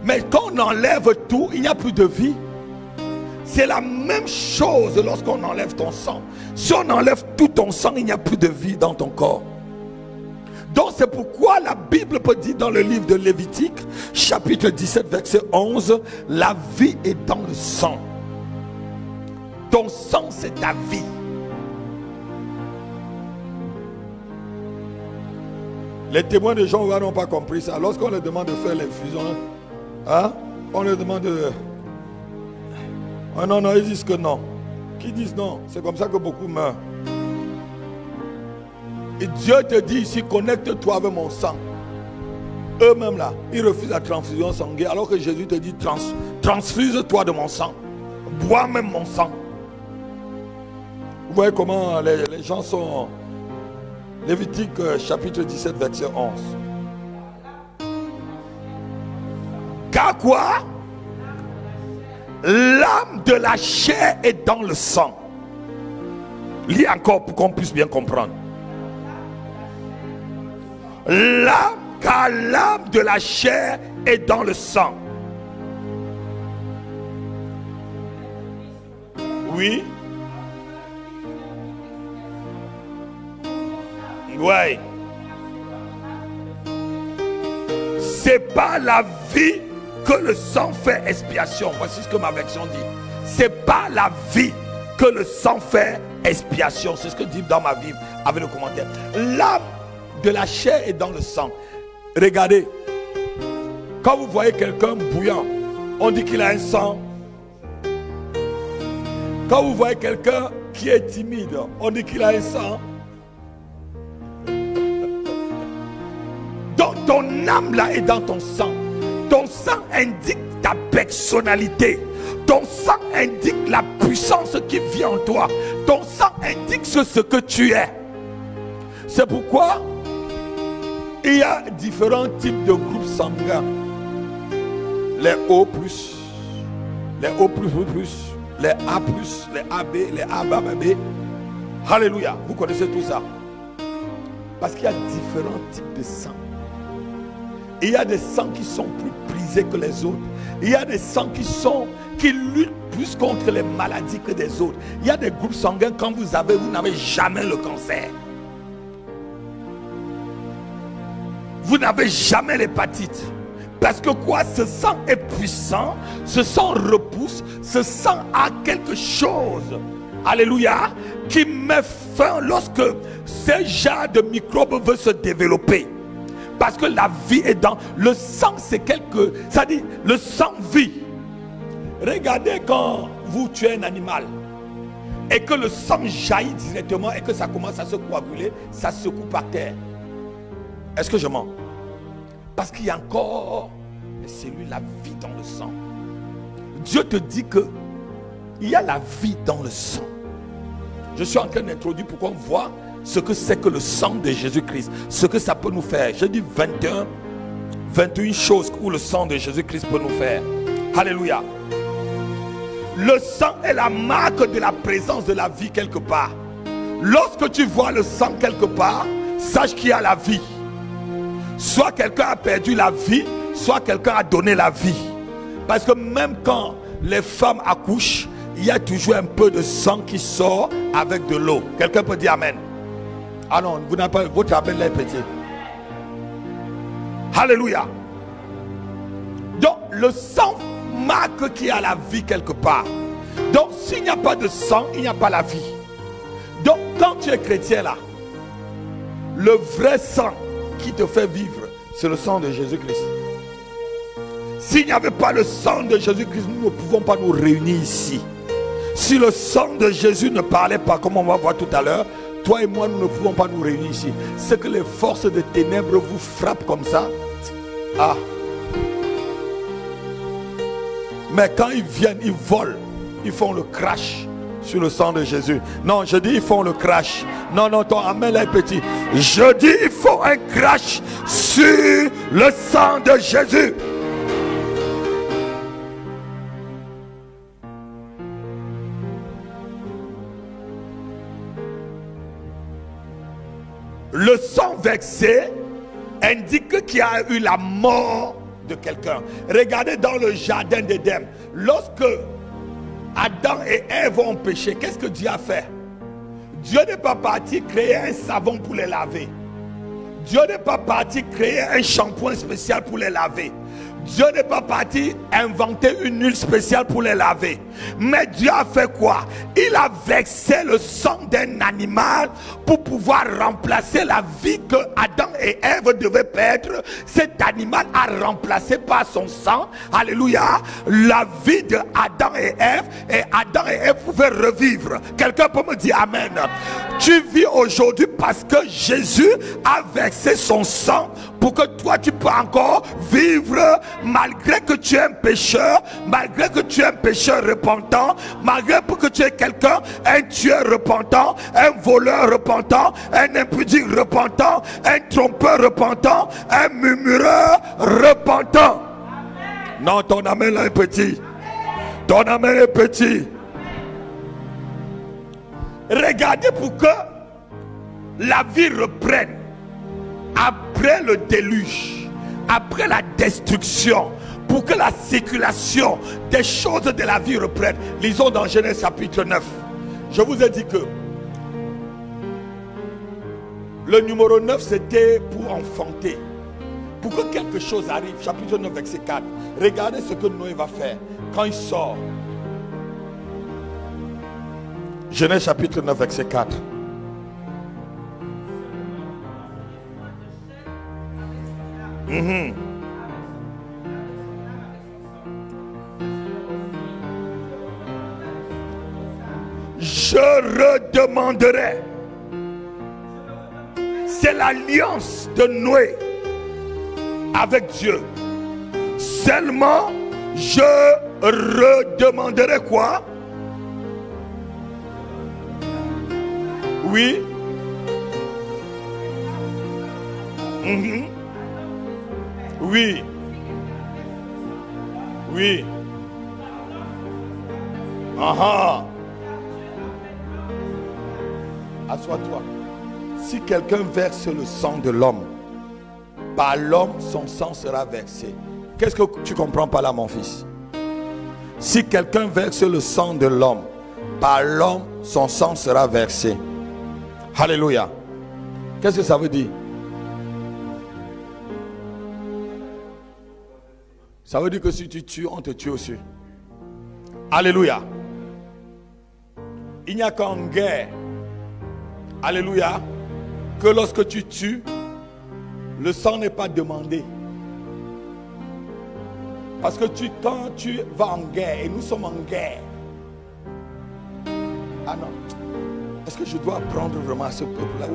Mais quand on enlève tout, il n'y a plus de vie. C'est la même chose lorsqu'on enlève ton sang. Si on enlève tout ton sang, il n'y a plus de vie dans ton corps. Donc c'est pourquoi la Bible peut dire dans le livre de Lévitique, chapitre 17, verset 11, la vie est dans le sang. Ton sang, c'est ta vie. Les témoins de Jehovah n'ont pas compris ça. Lorsqu'on leur demande de faire l'infusion, hein, on leur demande de... Ah non, non, ils disent que non. Qui disent non? C'est comme ça que beaucoup meurent. Et Dieu te dit ici, connecte-toi avec mon sang. Eux-mêmes là, ils refusent la transfusion sanguine. Alors que Jésus te dit, transfuse-toi de mon sang. Bois même mon sang. Vous voyez comment les gens sont... Lévitique chapitre 17 verset 11. Car quoi? L'âme de la chair est dans le sang. Lis encore pour qu'on puisse bien comprendre. Car l'âme de la chair est dans le sang. Oui. Oui. C'est pas la vie que le sang fait expiation. Voici ce que ma version dit. C'est pas la vie que le sang fait expiation. C'est ce que dit dans ma Bible avec le commentaire. L'âme de la chair est dans le sang. Regardez. Quand vous voyez quelqu'un bouillant, on dit qu'il a un sang. Quand vous voyez quelqu'un qui est timide, on dit qu'il a un sang. Donc ton âme là est dans ton sang. Ton sang indique ta personnalité. Ton sang indique la puissance qui vient en toi. Ton sang indique ce que tu es. C'est pourquoi il y a différents types de groupes sanguins. Les O+, les O++, les A+, les AB, les ABB. Alléluia. Vous connaissez tout ça. Parce qu'il y a différents types de sang. Il y a des sangs qui sont plus brisés que les autres. Il y a des sangs qui luttent plus contre les maladies que des autres. Il y a des groupes sanguins, quand vous n'avez jamais le cancer. Vous n'avez jamais l'hépatite. Parce que quoi? Ce sang est puissant, ce sang repousse, ce sang a quelque chose, alléluia, qui met fin lorsque ce genre de microbe veut se développer. Parce que la vie est dans le sang, c'est ça dit le sang vit. Regardez quand vous tuez un animal et que le sang jaillit directement et que ça commence à se coaguler, ça se secoue par terre. Est-ce que je mens? Parce qu'il y a encore les cellules, la vie dans le sang. Dieu te dit que il y a la vie dans le sang. Je suis en train d'introduire pour qu'on voit ce que c'est que le sang de Jésus-Christ, ce que ça peut nous faire. Je dis 21 choses où le sang de Jésus-Christ peut nous faire. Alléluia. Le sang est la marque de la présence de la vie quelque part. Lorsque tu vois le sang quelque part, sache qu'il y a la vie. Soit quelqu'un a perdu la vie, soit quelqu'un a donné la vie. Parce que même quand les femmes accouchent, il y a toujours un peu de sang qui sort avec de l'eau. Quelqu'un peut dire amen. Ah non, vous n'avez pas, votre amen là est petit. Alléluia. Donc le sang marque qu'il y a la vie quelque part. Donc s'il n'y a pas de sang, il n'y a pas la vie. Donc quand tu es chrétien là, le vrai sang qui te fait vivre, c'est le sang de Jésus-Christ. S'il n'y avait pas le sang de Jésus-Christ, nous ne pouvons pas nous réunir ici. Si le sang de Jésus ne parlait pas, comme on va voir tout à l'heure, toi et moi, nous ne pouvons pas nous réunir ici. C'est que les forces de ténèbres vous frappent comme ça. Ah. Mais quand ils viennent, ils volent. Ils font le crash sur le sang de Jésus. Non, je dis ils font le crash. Non, non, ton amen là est petit. Je dis il faut un crash sur le sang de Jésus. Le sang versé indique qu'il y a eu la mort de quelqu'un. Regardez dans le jardin d'Éden. Lorsque Adam et Ève ont péché, qu'est-ce que Dieu a fait? Dieu n'est pas parti créer un savon pour les laver. Dieu n'est pas parti créer un shampoing spécial pour les laver. Dieu n'est pas parti inventer une huile spéciale pour les laver. Mais Dieu a fait quoi? Il a versé le sang d'un animal pour pouvoir remplacer la vie que Adam et Ève devaient perdre. Cet animal a remplacé par son sang, alléluia, la vie de Adam et Ève. Et Adam et Ève pouvaient revivre. Quelqu'un peut me dire amen. Tu vis aujourd'hui parce que Jésus a versé son sang pour que toi tu peux encore vivre malgré que tu es un pécheur, malgré que tu es un pécheur repentant, malgré que tu es quelqu'un, un tueur repentant, un voleur repentant, un impudique repentant, un trompeur repentant, un murmureur repentant. Amen. Non, ton amen là est petit. Ton amen est petit. Regardez pour que la vie reprenne après le déluge, après la destruction, pour que la circulation des choses de la vie reprenne. Lisons dans Genèse chapitre 9. Je vous ai dit que le numéro 9 c'était pour enfanter, pour que quelque chose arrive. Chapitre 9 verset 4. Regardez ce que Noé va faire quand il sort. Genèse chapitre 9 verset 4. Je redemanderai. C'est l'alliance de Noé avec Dieu. Seulement je redemanderai quoi? Oui. Oui. Oui. Aha. Assois-toi. Si quelqu'un verse le sang de l'homme, par l'homme son sang sera versé. Qu'est-ce que tu comprends par là, mon fils? Si quelqu'un verse le sang de l'homme, par l'homme son sang sera versé. Alléluia. Qu'est-ce que ça veut dire? Ça veut dire que si tu tues, on te tue aussi. Alléluia. Il n'y a qu'en guerre, alléluia, que lorsque tu tues, le sang n'est pas demandé. Parce que quand tu vas en guerre, et nous sommes en guerre. Ah non. Est-ce que je dois apprendre vraiment à ce peuple-là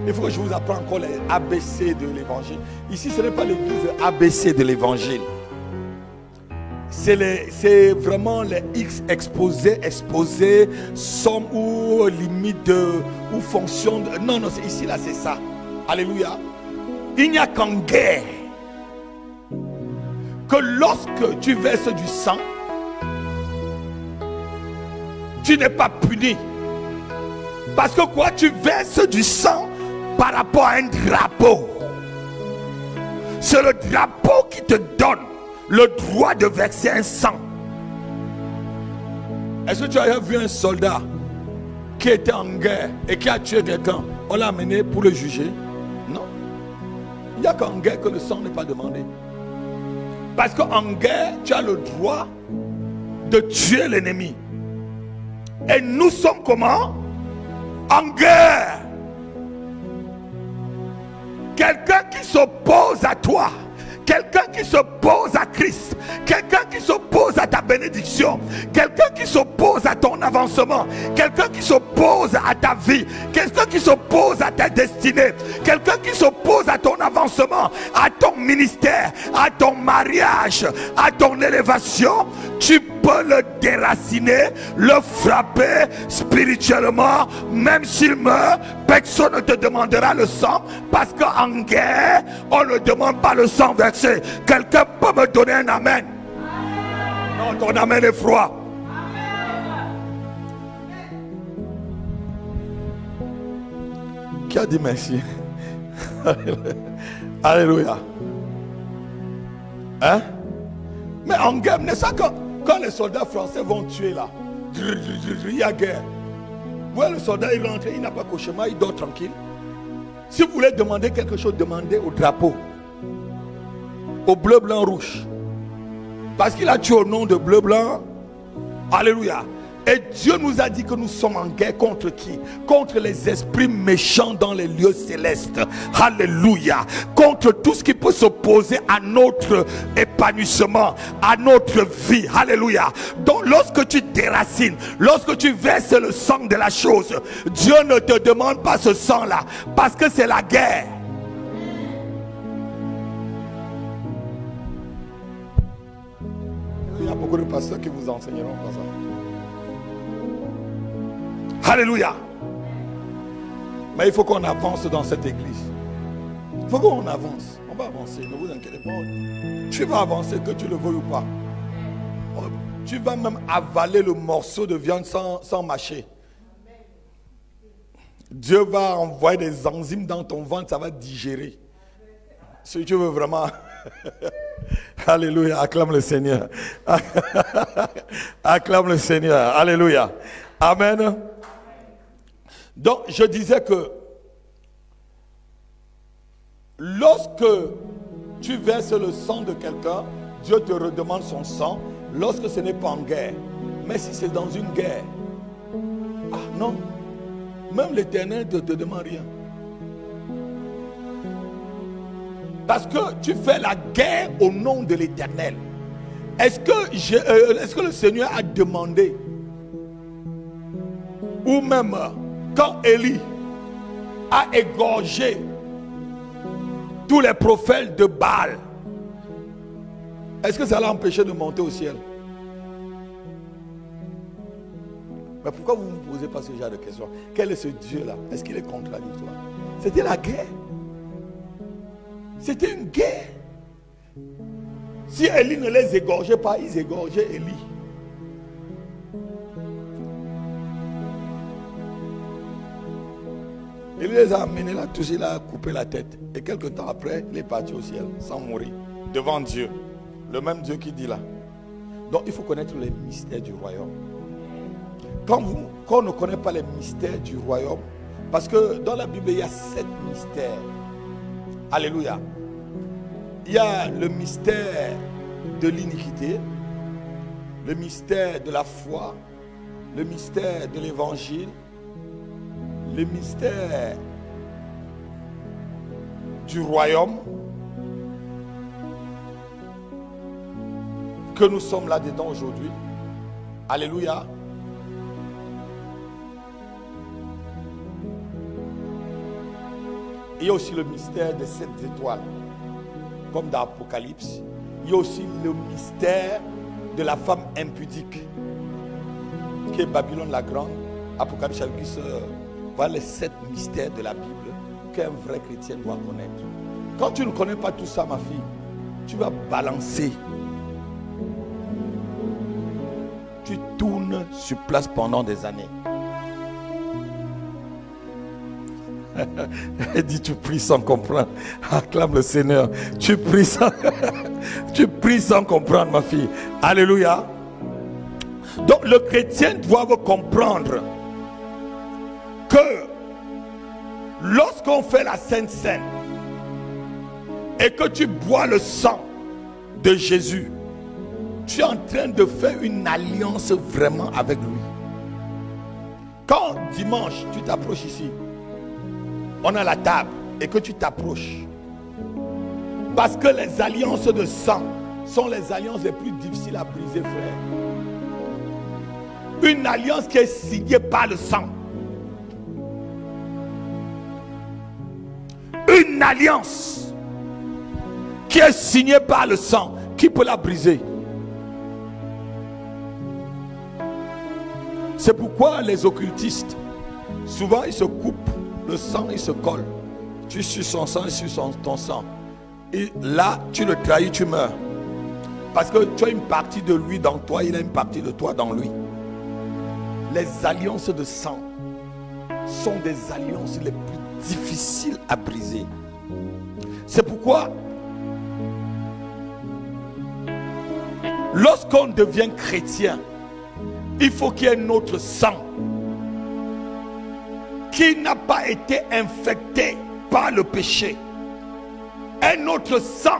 il faut que je vous apprenne encore les ABC de l'évangile. Ici, ce n'est pas l'église ABC de l'évangile. C'est vraiment les X exposés, somme ou limite ou fonction de... Non, c'est ici, là, c'est ça. Alléluia. Il n'y a qu'en guerre que lorsque tu verses du sang, tu n'es pas puni. Parce que quoi? Tu verses du sang par rapport à un drapeau. C'est le drapeau qui te donne le droit de verser un sang. Est-ce que tu as vu un soldat qui était en guerre et qui a tué quelqu'un? On l'a amené pour le juger? Non. Il n'y a qu'en guerre que le sang n'est pas demandé. Parce qu'en guerre, tu as le droit de tuer l'ennemi. Et nous sommes comment? En guerre. Quelqu'un qui s'oppose à toi, quelqu'un qui s'oppose à Christ, quelqu'un qui s'oppose à ta bénédiction, quelqu'un qui s'oppose à ton avancement, quelqu'un qui s'oppose à ta vie, quelqu'un qui s'oppose à ta destinée, quelqu'un qui s'oppose à ton avancement, à ton ministère, à ton mariage, à ton élévation, tu peux le déraciner, le frapper spirituellement. Même s'il meurt, personne ne te demandera le sang, parce qu'en guerre, on ne demande pas le sang versé. Quelqu'un peut me donner un amen? Non, ton amen est froid. Qui a dit merci? Alléluia. Hein? Mais en guerre, n'est-ce pas quand les soldats français vont tuer là, il y a guerre. Vous voyez, le soldat, il rentre, il n'a pas cauchemar, il dort tranquille. Si vous voulez demander quelque chose, demandez au drapeau, au bleu, blanc, rouge. Parce qu'il a tué au nom de bleu, blanc. Alléluia. Et Dieu nous a dit que nous sommes en guerre contre qui? Contre les esprits méchants dans les lieux célestes. Alléluia. Contre tout ce qui peut s'opposer à notre épanouissement, à notre vie. Alléluia. Donc lorsque tu déracines, lorsque tu verses le sang de la chose, Dieu ne te demande pas ce sang-là, parce que c'est la guerre. Il y a beaucoup de pasteurs qui vous enseigneront pas ça. Alléluia. Mais il faut qu'on avance dans cette église. Il faut qu'on avance. On va avancer, ne vous inquiétez pas. Tu vas avancer, que tu le veuilles ou pas. Tu vas même avaler le morceau de viande sans mâcher. Dieu va envoyer des enzymes dans ton ventre, ça va digérer. Si tu veux vraiment... Alléluia, acclame le Seigneur. Acclame le Seigneur. Alléluia. Amen. Donc, je disais que lorsque tu verses le sang de quelqu'un, Dieu te redemande son sang lorsque ce n'est pas en guerre. Mais si c'est dans une guerre, ah non, même l'Éternel ne te demande rien. Parce que tu fais la guerre au nom de l'Éternel. Est-ce que le Seigneur a demandé, ou même quand Élie a égorgé tous les prophètes de Baal, est-ce que ça l'a empêché de monter au ciel? Mais pourquoi vous ne me posez pas ce genre de questions? Quel est ce Dieu-là? Est-ce qu'il est contradictoire? C'était la guerre. C'était une guerre. Si Élie ne les égorgeait pas, ils égorgeaient Élie. Il les a amenés là, tous, il a coupé la tête. Et quelques temps après, il est parti au ciel, sans mourir, devant Dieu. Le même Dieu qui dit là. Donc il faut connaître les mystères du royaume. Quand on ne connaît pas les mystères du royaume, parce que dans la Bible, il y a 7 mystères. Alléluia. Il y a le mystère de l'iniquité, le mystère de la foi, le mystère de l'évangile, le mystère du royaume, que nous sommes là-dedans aujourd'hui. Alléluia. Il y a aussi le mystère des 7 étoiles, comme dans l'Apocalypse. Il y a aussi le mystère de la femme impudique, qui est Babylone la Grande. Apocalypse chapitre 10. Voilà les 7 mystères de la Bible qu'un vrai chrétien doit connaître. Quand tu ne connais pas tout ça, ma fille, tu vas balancer. Tu tournes sur place pendant des années. Elle dit, tu pries sans comprendre. Acclame le Seigneur. Tu pries sans comprendre, ma fille. Alléluia. Donc le chrétien doit comprendre que lorsqu'on fait la Sainte Seine et que tu bois le sang de Jésus, tu es en train de faire une alliance vraiment avec lui. Quand dimanche tu t'approches ici, on a la table et que tu t'approches, parce que les alliances de sang sont les alliances les plus difficiles à briser, frère. Une alliance qui est signée par le sang. Une alliance qui est signée par le sang, qui peut la briser? C'est pourquoi les occultistes, souvent ils se coupent le sang, ils se collent. Tu suces son sang, il suce ton sang. Et là, tu le trahis, tu meurs. Parce que tu as une partie de lui dans toi, il a une partie de toi dans lui. Les alliances de sang sont des alliances les plus difficiles à briser. C'est pourquoi lorsqu'on devient chrétien, il faut qu'il y ait notre sang qui n'a pas été infecté par le péché. Un autre sang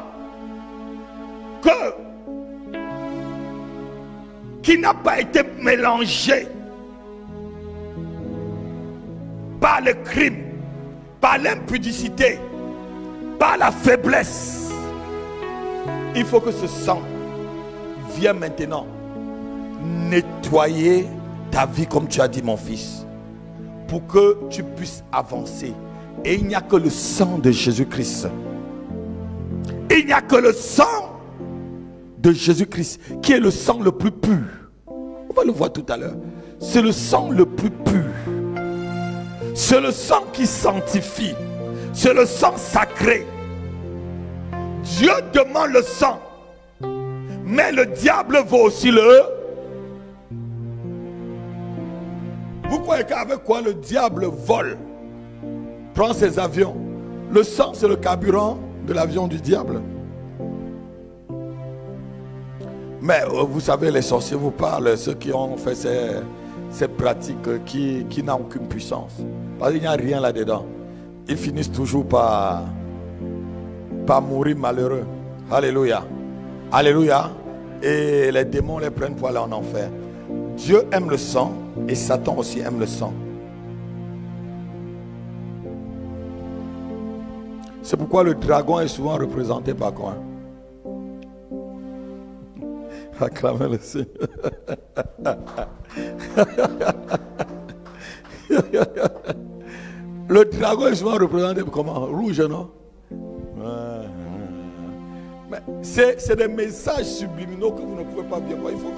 qui n'a pas été mélangé par le crime, par l'impudicité, par la faiblesse. Il faut que ce sang vienne maintenant nettoyer ta vie, comme tu as dit, mon fils, pour que tu puisses avancer. Et il n'y a que le sang de Jésus-Christ. Il n'y a que le sang de Jésus-Christ qui est le sang le plus pur. On va le voir tout à l'heure. C'est le sang le plus pur. C'est le sang qui sanctifie. C'est le sang sacré. Dieu demande le sang, mais le diable veut aussi le... Vous croyez qu'avec quoi le diable vole, prend ses avions? Le sang, c'est le carburant de l'avion du diable. Mais vous savez, les sorciers vous parlent, ceux qui ont fait ces pratiques qui n'ont aucune puissance. Parce qu'il n'y a rien là-dedans. Ils finissent toujours par mourir malheureux. Alléluia. Alléluia. Et les démons les prennent pour aller en enfer. Dieu aime le sang et Satan aussi aime le sang. C'est pourquoi le dragon est souvent représenté par quoi? Acclamez le Seigneur. Le dragon est souvent représenté par comment? Rouge, non? Mais c'est des messages subliminaux que vous ne pouvez pas bien voir. Il faut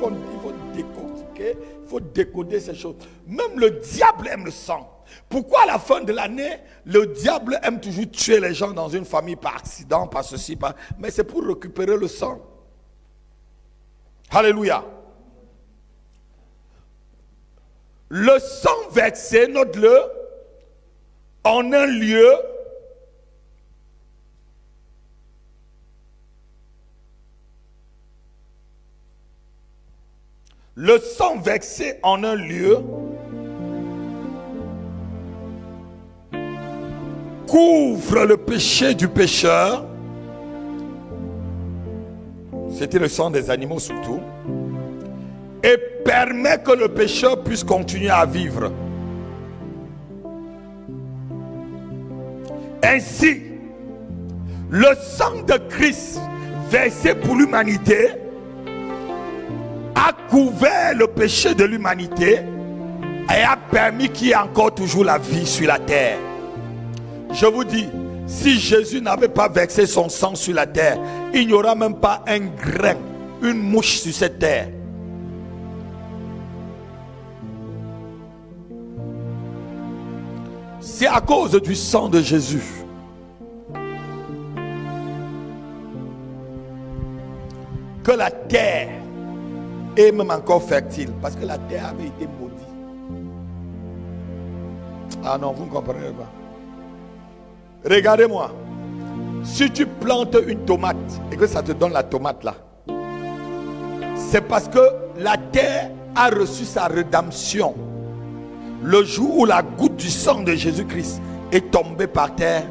décortiquer, il faut décoder ces choses. Même le diable aime le sang. Pourquoi à la fin de l'année, le diable aime toujours tuer les gens dans une famille par accident, par ceci, par... Mais c'est pour récupérer le sang. Alléluia. Le sang versé, note-le, en un lieu le sang versé en un lieu couvre le péché du pécheur. C'était le sang des animaux surtout. Et permet que le pécheur puisse continuer à vivre. Ainsi, le sang de Christ versé pour l'humanité a couvert le péché de l'humanité et a permis qu'il y ait encore toujours la vie sur la terre. Je vous dis, si Jésus n'avait pas versé son sang sur la terre, il n'y aura même pas un grain, une mouche sur cette terre. C'est à cause du sang de Jésus que la terre est même encore fertile, parce que la terre avait été maudite. Ah non, vous ne comprenez pas. Regardez-moi. Si tu plantes une tomate et que ça te donne la tomate là, c'est parce que la terre a reçu sa rédemption le jour où la goutte du sang de Jésus-Christ est tombée par terre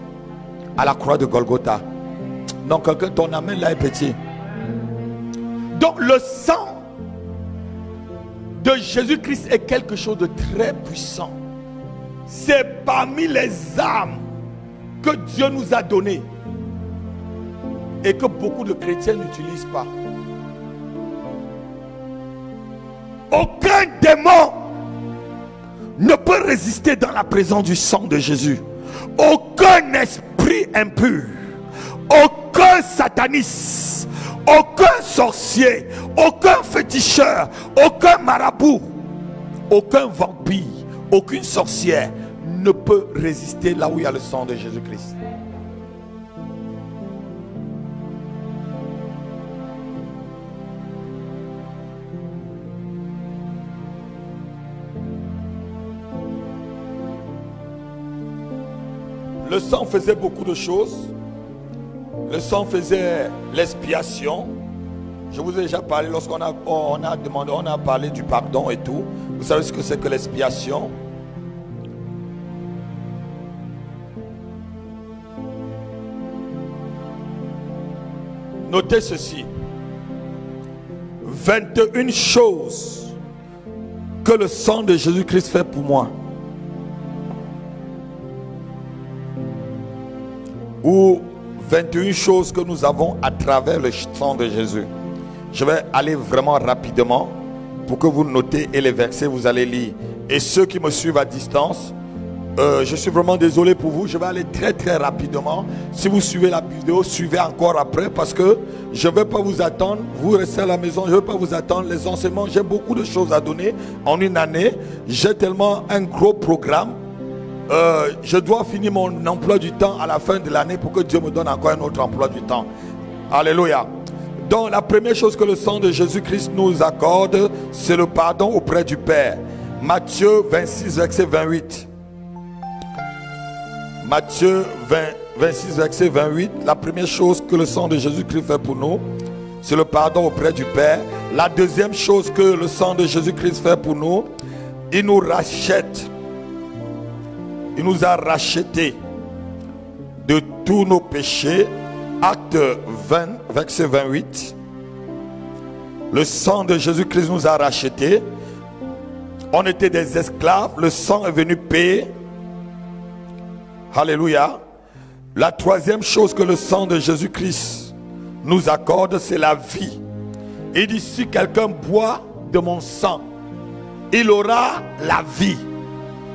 à la croix de Golgotha. Donc quelqu'un, ton amen là est petit. Donc le sang de Jésus-Christ est quelque chose de très puissant. C'est parmi les armes que Dieu nous a données et que beaucoup de chrétiens n'utilisent pas. Aucun démon ne peut résister dans la présence du sang de Jésus. Aucun esprit impur, aucun sataniste, aucun sorcier, aucun féticheur, aucun marabout, aucun vampire, aucune sorcière ne peut résister là où il y a le sang de Jésus-Christ. Le sang faisait beaucoup de choses. Le sang faisait l'expiation. Je vous ai déjà parlé lorsqu'on a parlé du pardon et tout. Vous savez ce que c'est que l'expiation? Notez ceci. 21 choses que le sang de Jésus-Christ fait pour moi. Ou 21 choses que nous avons à travers le sang de Jésus. Je vais aller vraiment rapidement pour que vous notez et les versets vous allez lire. Et ceux qui me suivent à distance, je suis vraiment désolé pour vous. Je vais aller très très rapidement. Si vous suivez la vidéo, suivez encore après, parce que je ne vais pas vous attendre. Vous restez à la maison, je ne vais pas vous attendre. Les enseignements, j'ai beaucoup de choses à donner en une année. J'ai tellement un gros programme. Je dois finir mon emploi du temps à la fin de l'année pour que Dieu me donne encore un autre emploi du temps. Alléluia. Donc la première chose que le sang de Jésus-Christ nous accorde, c'est le pardon auprès du Père. Matthieu 26 verset 28. Matthieu 26 verset 28. La première chose que le sang de Jésus-Christ fait pour nous, c'est le pardon auprès du Père. La deuxième chose que le sang de Jésus-Christ fait pour nous, il nous rachète. Il nous a rachetés de tous nos péchés. Acte 20, verset 28. Le sang de Jésus-Christ nous a rachetés. On était des esclaves. Le sang est venu payer. Alléluia. La troisième chose que le sang de Jésus-Christ nous accorde, c'est la vie. Il dit, si quelqu'un boit de mon sang, il aura la vie.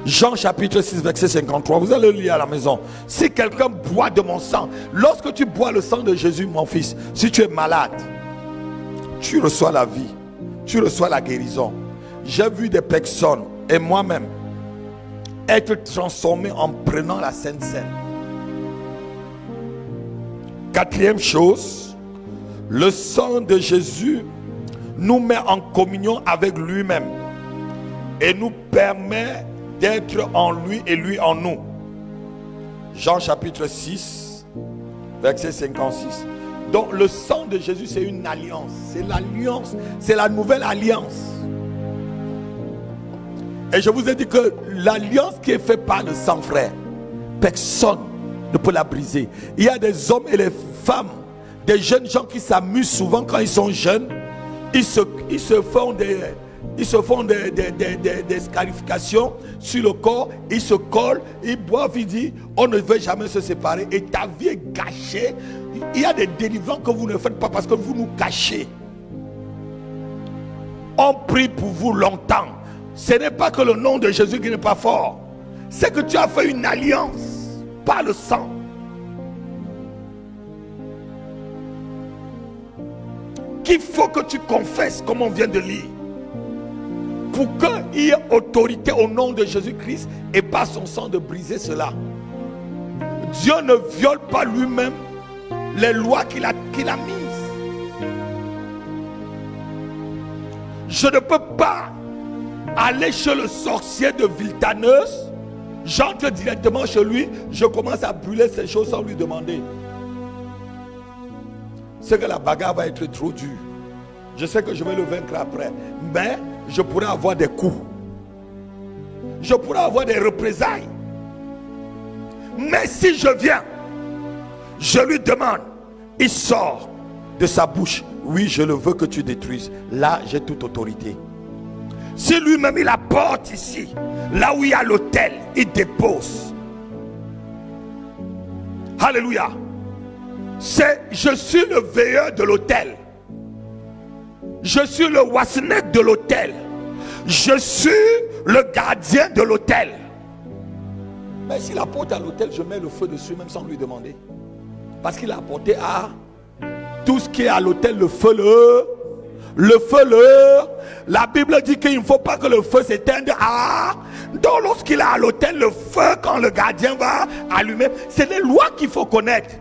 Jean chapitre 6 verset 53. Vous allez le lire à la maison. Si quelqu'un boit de mon sang, lorsque tu bois le sang de Jésus, mon fils, si tu es malade, tu reçois la vie, tu reçois la guérison. J'ai vu des personnes et moi-même être transformés en prenant la Sainte Seine. Quatrième chose, le sang de Jésus nous met en communion avec lui-même et nous permet d'être en lui et lui en nous. Jean chapitre 6 verset 56. Donc le sang de Jésus, c'est une alliance. C'est l'alliance, c'est la nouvelle alliance. Et je vous ai dit que l'alliance qui est faite par le sang, frère, personne ne peut la briser. Il y a des hommes et des femmes, des jeunes gens qui s'amusent souvent quand ils sont jeunes. Ils se font des scarifications sur le corps, ils se collent, ils boivent, ils disent on ne veut jamais se séparer et ta vie est gâchée. Il y a des délivrances que vous ne faites pas parce que vous nous cachez. on prie pour vous longtemps. Ce n'est pas que le nom de Jésus qui n'est pas fort. C'est que tu as fait une alliance par le sang. Qu'il faut que tu confesses, comme on vient de lire, pour qu'il y ait autorité au nom de Jésus-Christ et par son sang de briser cela. Dieu ne viole pas lui-même les lois qu'il a mises. Je ne peux pas aller chez le sorcier de Villetaneuse. J'entre directement chez lui, je commence à brûler ces choses sans lui demander. C'est que la bagarre va être trop dure. Je sais que je vais le vaincre après, mais je pourrais avoir des coups. Je pourrais avoir des représailles. Mais si je viens, je lui demande, il sort de sa bouche, oui, je le veux que tu détruises. Là, j'ai toute autorité. Si lui-même il apporte ici, là où il y a l'autel, il dépose. Alléluia. Je suis le veilleur de l'autel. Je suis le wassenet de l'autel. Je suis le gardien de l'autel. Mais s'il apporte à l'autel, je mets le feu dessus même sans lui demander. Parce qu'il a apporté à tout ce qui est à l'autel, le feu, la Bible dit qu'il ne faut pas que le feu s'éteigne. Donc lorsqu'il est à l'autel, le feu, quand le gardien va allumer, c'est les lois qu'il faut connaître.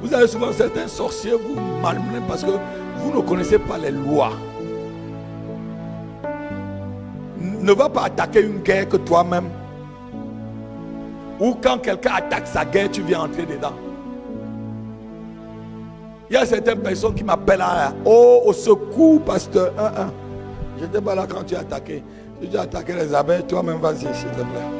Vous avez souvent certains sorciers vous malmenez parce que vous ne connaissez pas les lois. Ne va pas attaquer une guerre que toi-même. Ou quand quelqu'un attaque sa guerre, tu viens entrer dedans. Il y a certaines personnes qui m'appellent au secours, pasteur. Je n'étais pas là quand tu as attaqué. Si tu as attaqué les abeilles, toi-même vas-y, s'il te plaît.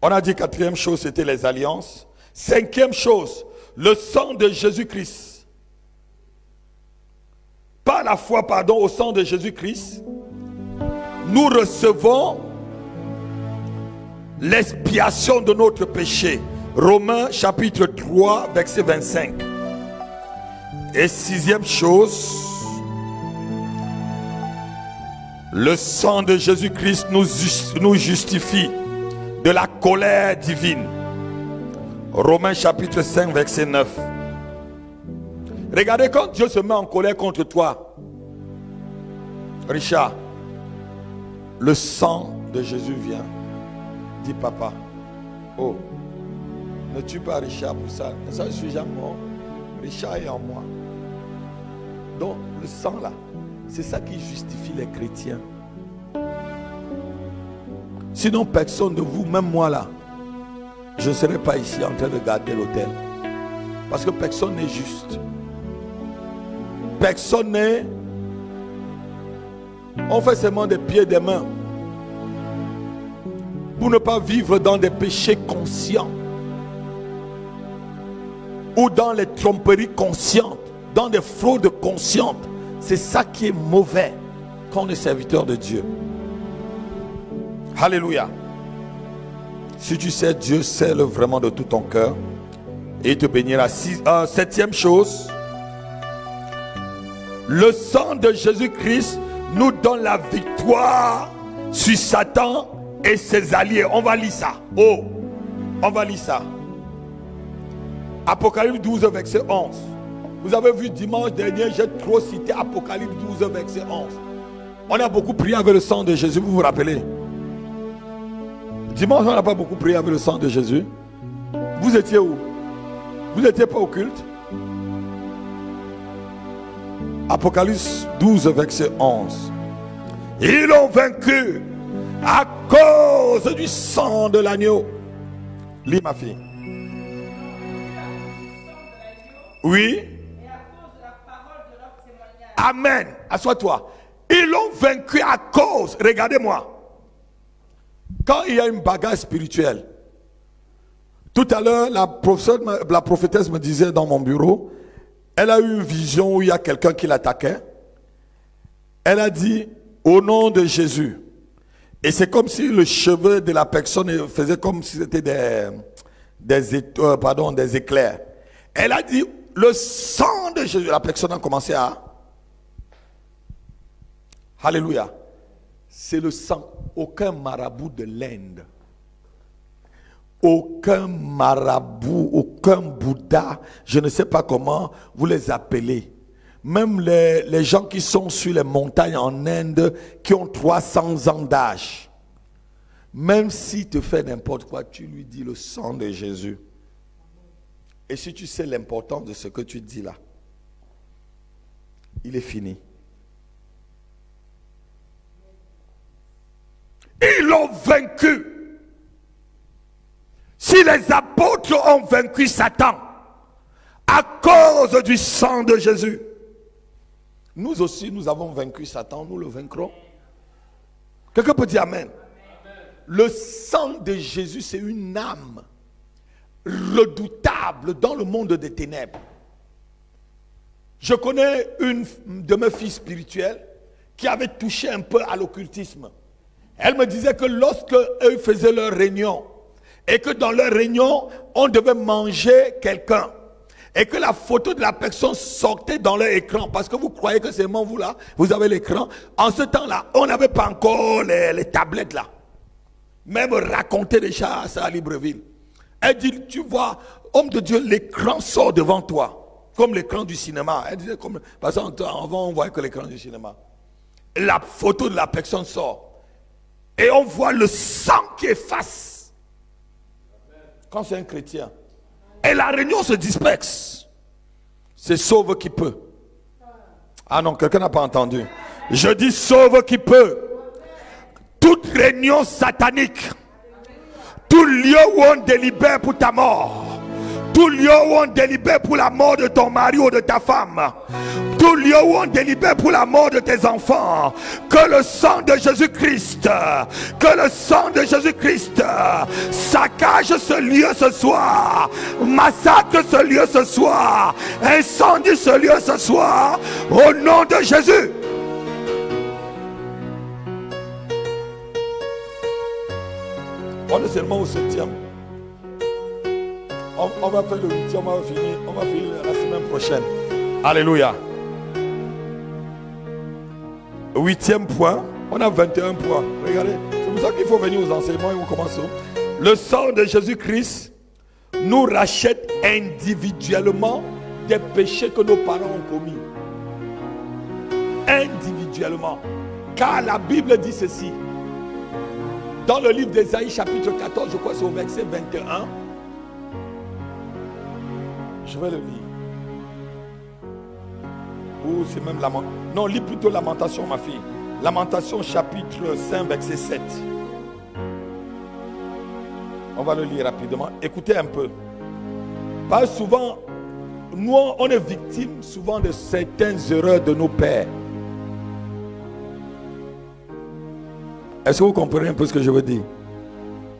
On a dit quatrième chose, c'était les alliances. Cinquième chose, le sang de Jésus-Christ. Par la foi, au sang de Jésus-Christ, nous recevons l'expiation de notre péché. Romains chapitre 3, verset 25. Et sixième chose, le sang de Jésus-Christ nous justifie de la colère divine. Romains chapitre 5 verset 9. Regardez, quand Dieu se met en colère contre toi, Richard, le sang de Jésus vient. Dis papa, oh, ne tue pas Richard pour ça. Ça, je suis déjà mort. Richard est en moi. Donc le sang là, c'est ça qui justifie les chrétiens. Sinon, personne de vous, même moi là, je ne serai pas ici en train de garder l'autel. Parce que personne n'est juste. Personne n'est... On fait seulement des pieds et des mains. Pour ne pas vivre dans des péchés conscients. Ou dans les tromperies conscientes. Dans des fraudes conscientes. C'est ça qui est mauvais quand on est serviteur de Dieu. Alléluia. Si tu sais Dieu, sais-le vraiment de tout ton cœur et il te bénira. Septième chose, le sang de Jésus-Christ nous donne la victoire sur Satan et ses alliés. On va lire ça. Oh, on va lire ça. Apocalypse 12, verset 11. Vous avez vu dimanche dernier, j'ai trop cité Apocalypse 12, verset 11. On a beaucoup prié avec le sang de Jésus, vous vous rappelez? Dimanche, on n'a pas beaucoup prié avec le sang de Jésus. Vous étiez où? Vous n'étiez pas au culte? Apocalypse 12, verset 11. Ils l'ont vaincu à cause du sang de l'agneau. Lis ma fille. Oui. Et à cause de la parole de leur témoignage. Amen. Assois-toi. Ils l'ont vaincu à cause. Regardez-moi. Quand il y a une bagarre spirituelle. Tout à l'heure, la prophétesse me disait dans mon bureau, elle a eu une vision où il y a quelqu'un qui l'attaquait. Elle a dit, au nom de Jésus. Et c'est comme si le cheveu de la personne faisait comme si c'était des éclairs. Elle a dit, le sang de Jésus. La personne a commencé à... Alléluia. C'est le sang. Aucun marabout de l'Inde, aucun marabout, aucun Bouddha, je ne sais pas comment vous les appelez. Même les gens qui sont sur les montagnes en Inde, qui ont 300 ans d'âge. Même s'il te fait n'importe quoi, tu lui dis le sang de Jésus. Et si tu sais l'importance de ce que tu dis là, il est fini. Ils l'ont vaincu. Si les apôtres ont vaincu Satan à cause du sang de Jésus, nous aussi nous avons vaincu Satan, nous le vaincrons. Quelqu'un peut dire Amen. Le sang de Jésus, c'est une âme redoutable dans le monde des ténèbres. Je connais une de mes filles spirituelles qui avait touché un peu à l'occultisme. Elle me disait que lorsque eux faisaient leur réunion et que dans leur réunion, on devait manger quelqu'un et que la photo de la personne sortait dans leur écran, parce que vous croyez que c'est seulement vous là, vous avez l'écran. En ce temps-là, on n'avait pas encore les tablettes là. Même raconter déjà ça à Libreville. Elle dit, tu vois, homme de Dieu, l'écran sort devant toi, comme l'écran du cinéma. Elle disait, comme, parce qu'avant on voyait que l'écran du cinéma. La photo de la personne sort. Et on voit le sang qui efface. Quand c'est un chrétien. Et la réunion se disperse. C'est sauve qui peut. Ah non, quelqu'un n'a pas entendu. Je dis sauve qui peut. Toute réunion satanique. Tout lieu où on délibère pour ta mort. Tout lieu où on délibère pour la mort de ton mari ou de ta femme. Tout lieu où on délibère pour la mort de tes enfants. Que le sang de Jésus-Christ, que le sang de Jésus-Christ saccage ce lieu ce soir, massacre ce lieu ce soir, incendie ce lieu ce soir, au nom de Jésus. On est seulement au 7e. On va faire le 8e, on va finir la semaine prochaine. Alléluia. 8e point, on a 21 points. Regardez, c'est pour ça qu'il faut venir aux enseignements et on commence. Le sang de Jésus-Christ nous rachète individuellement des péchés que nos parents ont commis. Individuellement. Car la Bible dit ceci. Dans le livre d'Ésaïe chapitre 14, je crois c'est au verset 21. Je vais le lire. Ou c'est même Lamentation. Non, lis plutôt Lamentation, ma fille. Lamentation chapitre 5, verset 7. On va le lire rapidement. Écoutez un peu. Parce que souvent, nous, on est victime souvent de certaines erreurs de nos pères. Est-ce que vous comprenez un peu ce que je veux dire?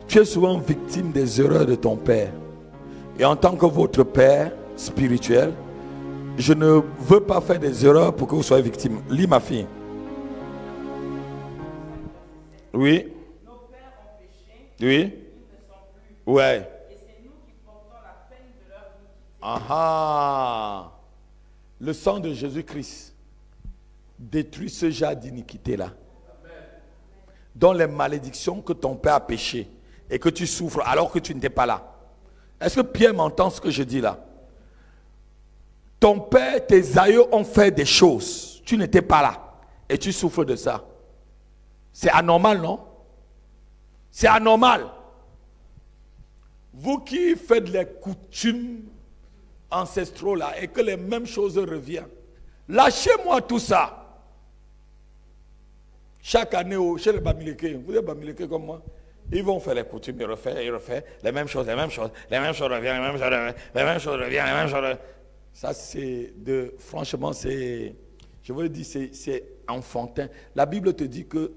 Tu es souvent victime des erreurs de ton père. Et en tant que votre père spirituel, je ne veux pas faire des erreurs pour que vous soyez victime. Lis ma fille. Oui. Nos pères ont péché. Oui. Ils ne sont plus. Ouais. Et c'est nous qui portons la peine de leur iniquité. Ah. Le sang de Jésus-Christ détruit ce genre d'iniquité là. Dans les malédictions que ton père a péché et que tu souffres alors que tu n'étais pas là. Est-ce que Pierre m'entend ce que je dis là? ton père, tes aïeux ont fait des choses. Tu n'étais pas là. Et tu souffres de ça. C'est anormal, non? C'est anormal. Vous qui faites les coutumes ancestraux là et que les mêmes choses reviennent. Lâchez-moi tout ça. Chaque année, chez les Bamileke, vous êtes Bamileke comme moi, ils vont faire les coutumes, ils refont, les mêmes choses, les mêmes choses reviennent, les mêmes choses reviennent. Ça, c'est de, franchement, c'est, je vous le dis, c'est enfantin. La Bible te dit que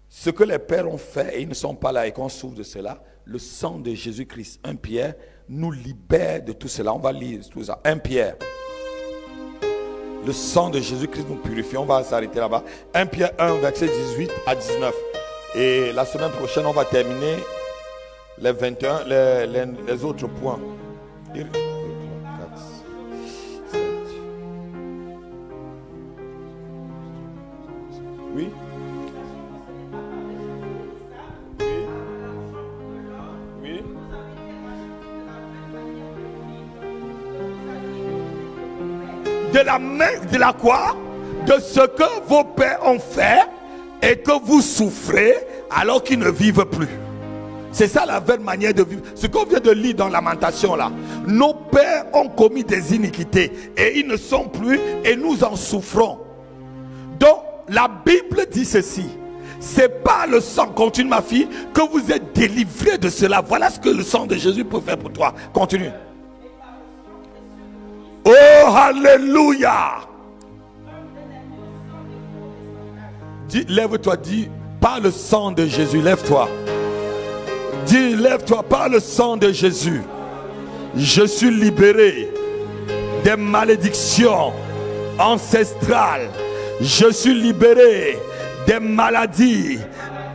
ce que les pères ont fait et ils ne sont pas là et qu'on souffre de cela, le sang de Jésus-Christ, 1 Pierre, nous libère de tout cela. On va lire tout ça. 1 Pierre. Le sang de Jésus-Christ nous purifie. On va s'arrêter là-bas. 1 Pierre 1, verset 18 à 19. Et la semaine prochaine, on va terminer les 21, les autres points. 2, 3, 4, 7. Oui. Oui. De la quoi? De ce que vos pères ont fait et que vous souffrez alors qu'ils ne vivent plus. C'est ça la vraie manière de vivre. Ce qu'on vient de lire dans Lamentation là. Nos pères ont commis des iniquités et ils ne sont plus et nous en souffrons. Donc la Bible dit ceci. C'est par le sang, continue ma fille, que vous êtes délivrés de cela. Voilà ce que le sang de Jésus peut faire pour toi. Continue. Oh, alléluia. Dis, lève-toi, dis, par le sang de Jésus, lève-toi. Dis, lève-toi, par le sang de Jésus. Je suis libéré des malédictions ancestrales. Je suis libéré des maladies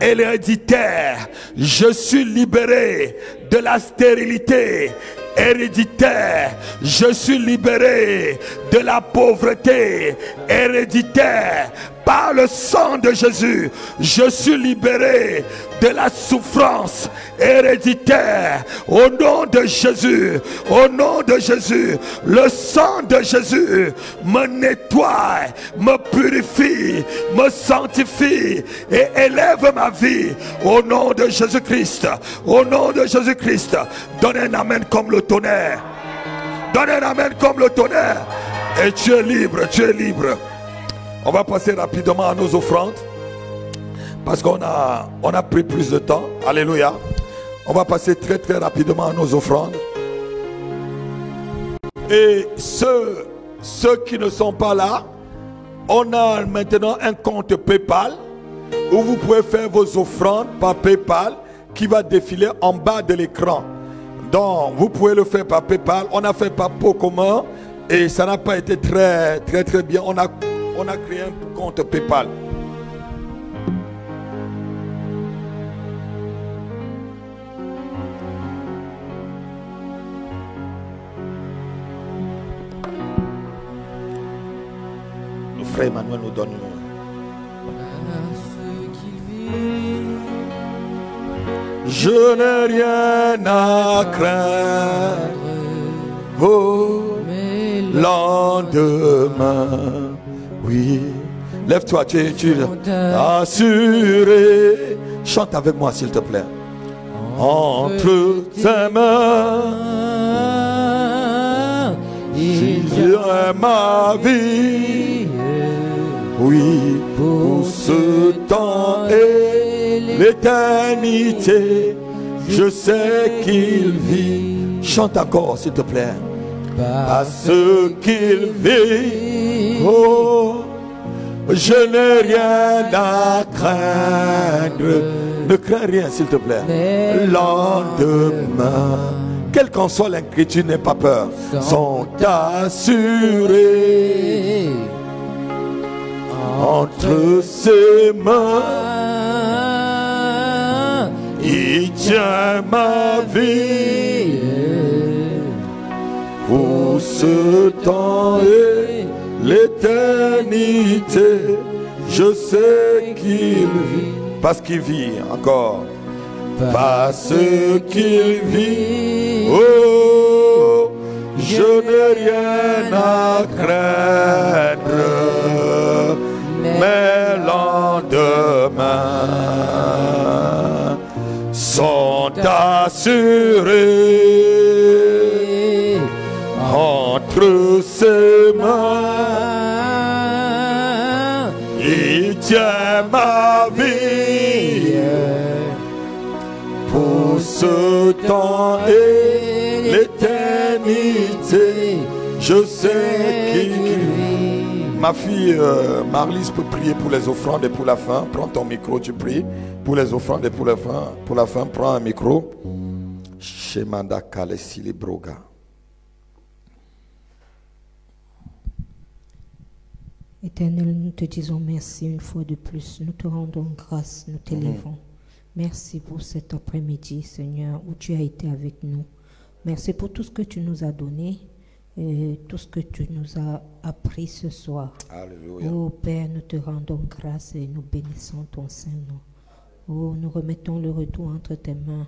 héréditaires. Je suis libéré de la stérilité héréditaire. Je suis libéré de la pauvreté héréditaire. Par le sang de Jésus, je suis libéré de la souffrance héréditaire. Au nom de Jésus, au nom de Jésus, le sang de Jésus me nettoie, me purifie, me sanctifie et élève ma vie. Au nom de Jésus-Christ, au nom de Jésus-Christ, donne un amen comme le tonnerre. Donne un amen comme le tonnerre. Et tu es libre, tu es libre. On va passer rapidement à nos offrandes parce qu'on a pris plus de temps. Alléluia. On va passer très très rapidement à nos offrandes. Et ceux qui ne sont pas là, on a maintenant un compte PayPal où vous pouvez faire vos offrandes par PayPal qui va défiler en bas de l'écran. Donc vous pouvez le faire par PayPal. On a fait par pot commun et ça n'a pas été très très très bien. On a créé un compte PayPal. Le frère Emmanuel nous donne je n'ai rien à craindre au lendemain. Oui, lève-toi, tu es assuré. Chante avec moi s'il te plaît. Entre tes mains, j'ai ma vie. Oui, pour ce temps et l'éternité, je sais qu'il vit. Chante encore s'il te plaît. Parce qu'il vit, oh, je n'ai rien à craindre. Ne crains rien s'il te plaît. Lendemain, quelle qu'en soit l'inquiétude, n'aie pas peur, sont assurés entre ses mains. Il tient ma vie. Pour ce temps et l'éternité, je sais qu'il vit. Parce qu'il vit encore. Parce qu'il vit. Oh, je n'ai rien à craindre mes lendemains sont assurés entre ses mains. Il tient ma vie pour ce temps et l'éternité. Je sais qu'il... Ma fille Marlise peut prier pour les offrandes et pour la fin. Prends ton micro, tu pries pour les offrandes et pour la fin. Pour la fin, prends un micro. Shemanda Kalesili Broga. Éternel, nous te disons merci une fois de plus. Nous te rendons grâce, nous t'élevons. Merci pour cet après-midi, Seigneur, où tu as été avec nous. Merci pour tout ce que tu nous as donné et tout ce que tu nous as appris ce soir. Alléluia. Oh Père, nous te rendons grâce et nous bénissons ton Saint-Nom. Oh, nous remettons le retour entre tes mains.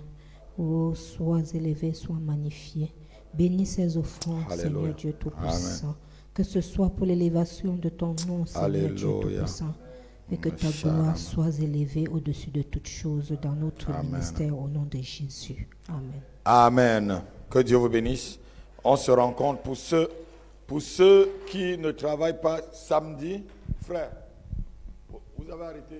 Oh, sois élevé, sois magnifié. Bénis ces offrandes, Alléluia. Seigneur Dieu Tout-Puissant. Que ce soit pour l'élévation de ton nom, Seigneur Dieu Tout-Puissant. Et que ta gloire soit élevée au-dessus de toutes choses dans notre ministère au nom de Jésus. Amen. Amen. Que Dieu vous bénisse. On se rencontre pour ceux qui ne travaillent pas samedi. Frère, vous avez arrêté.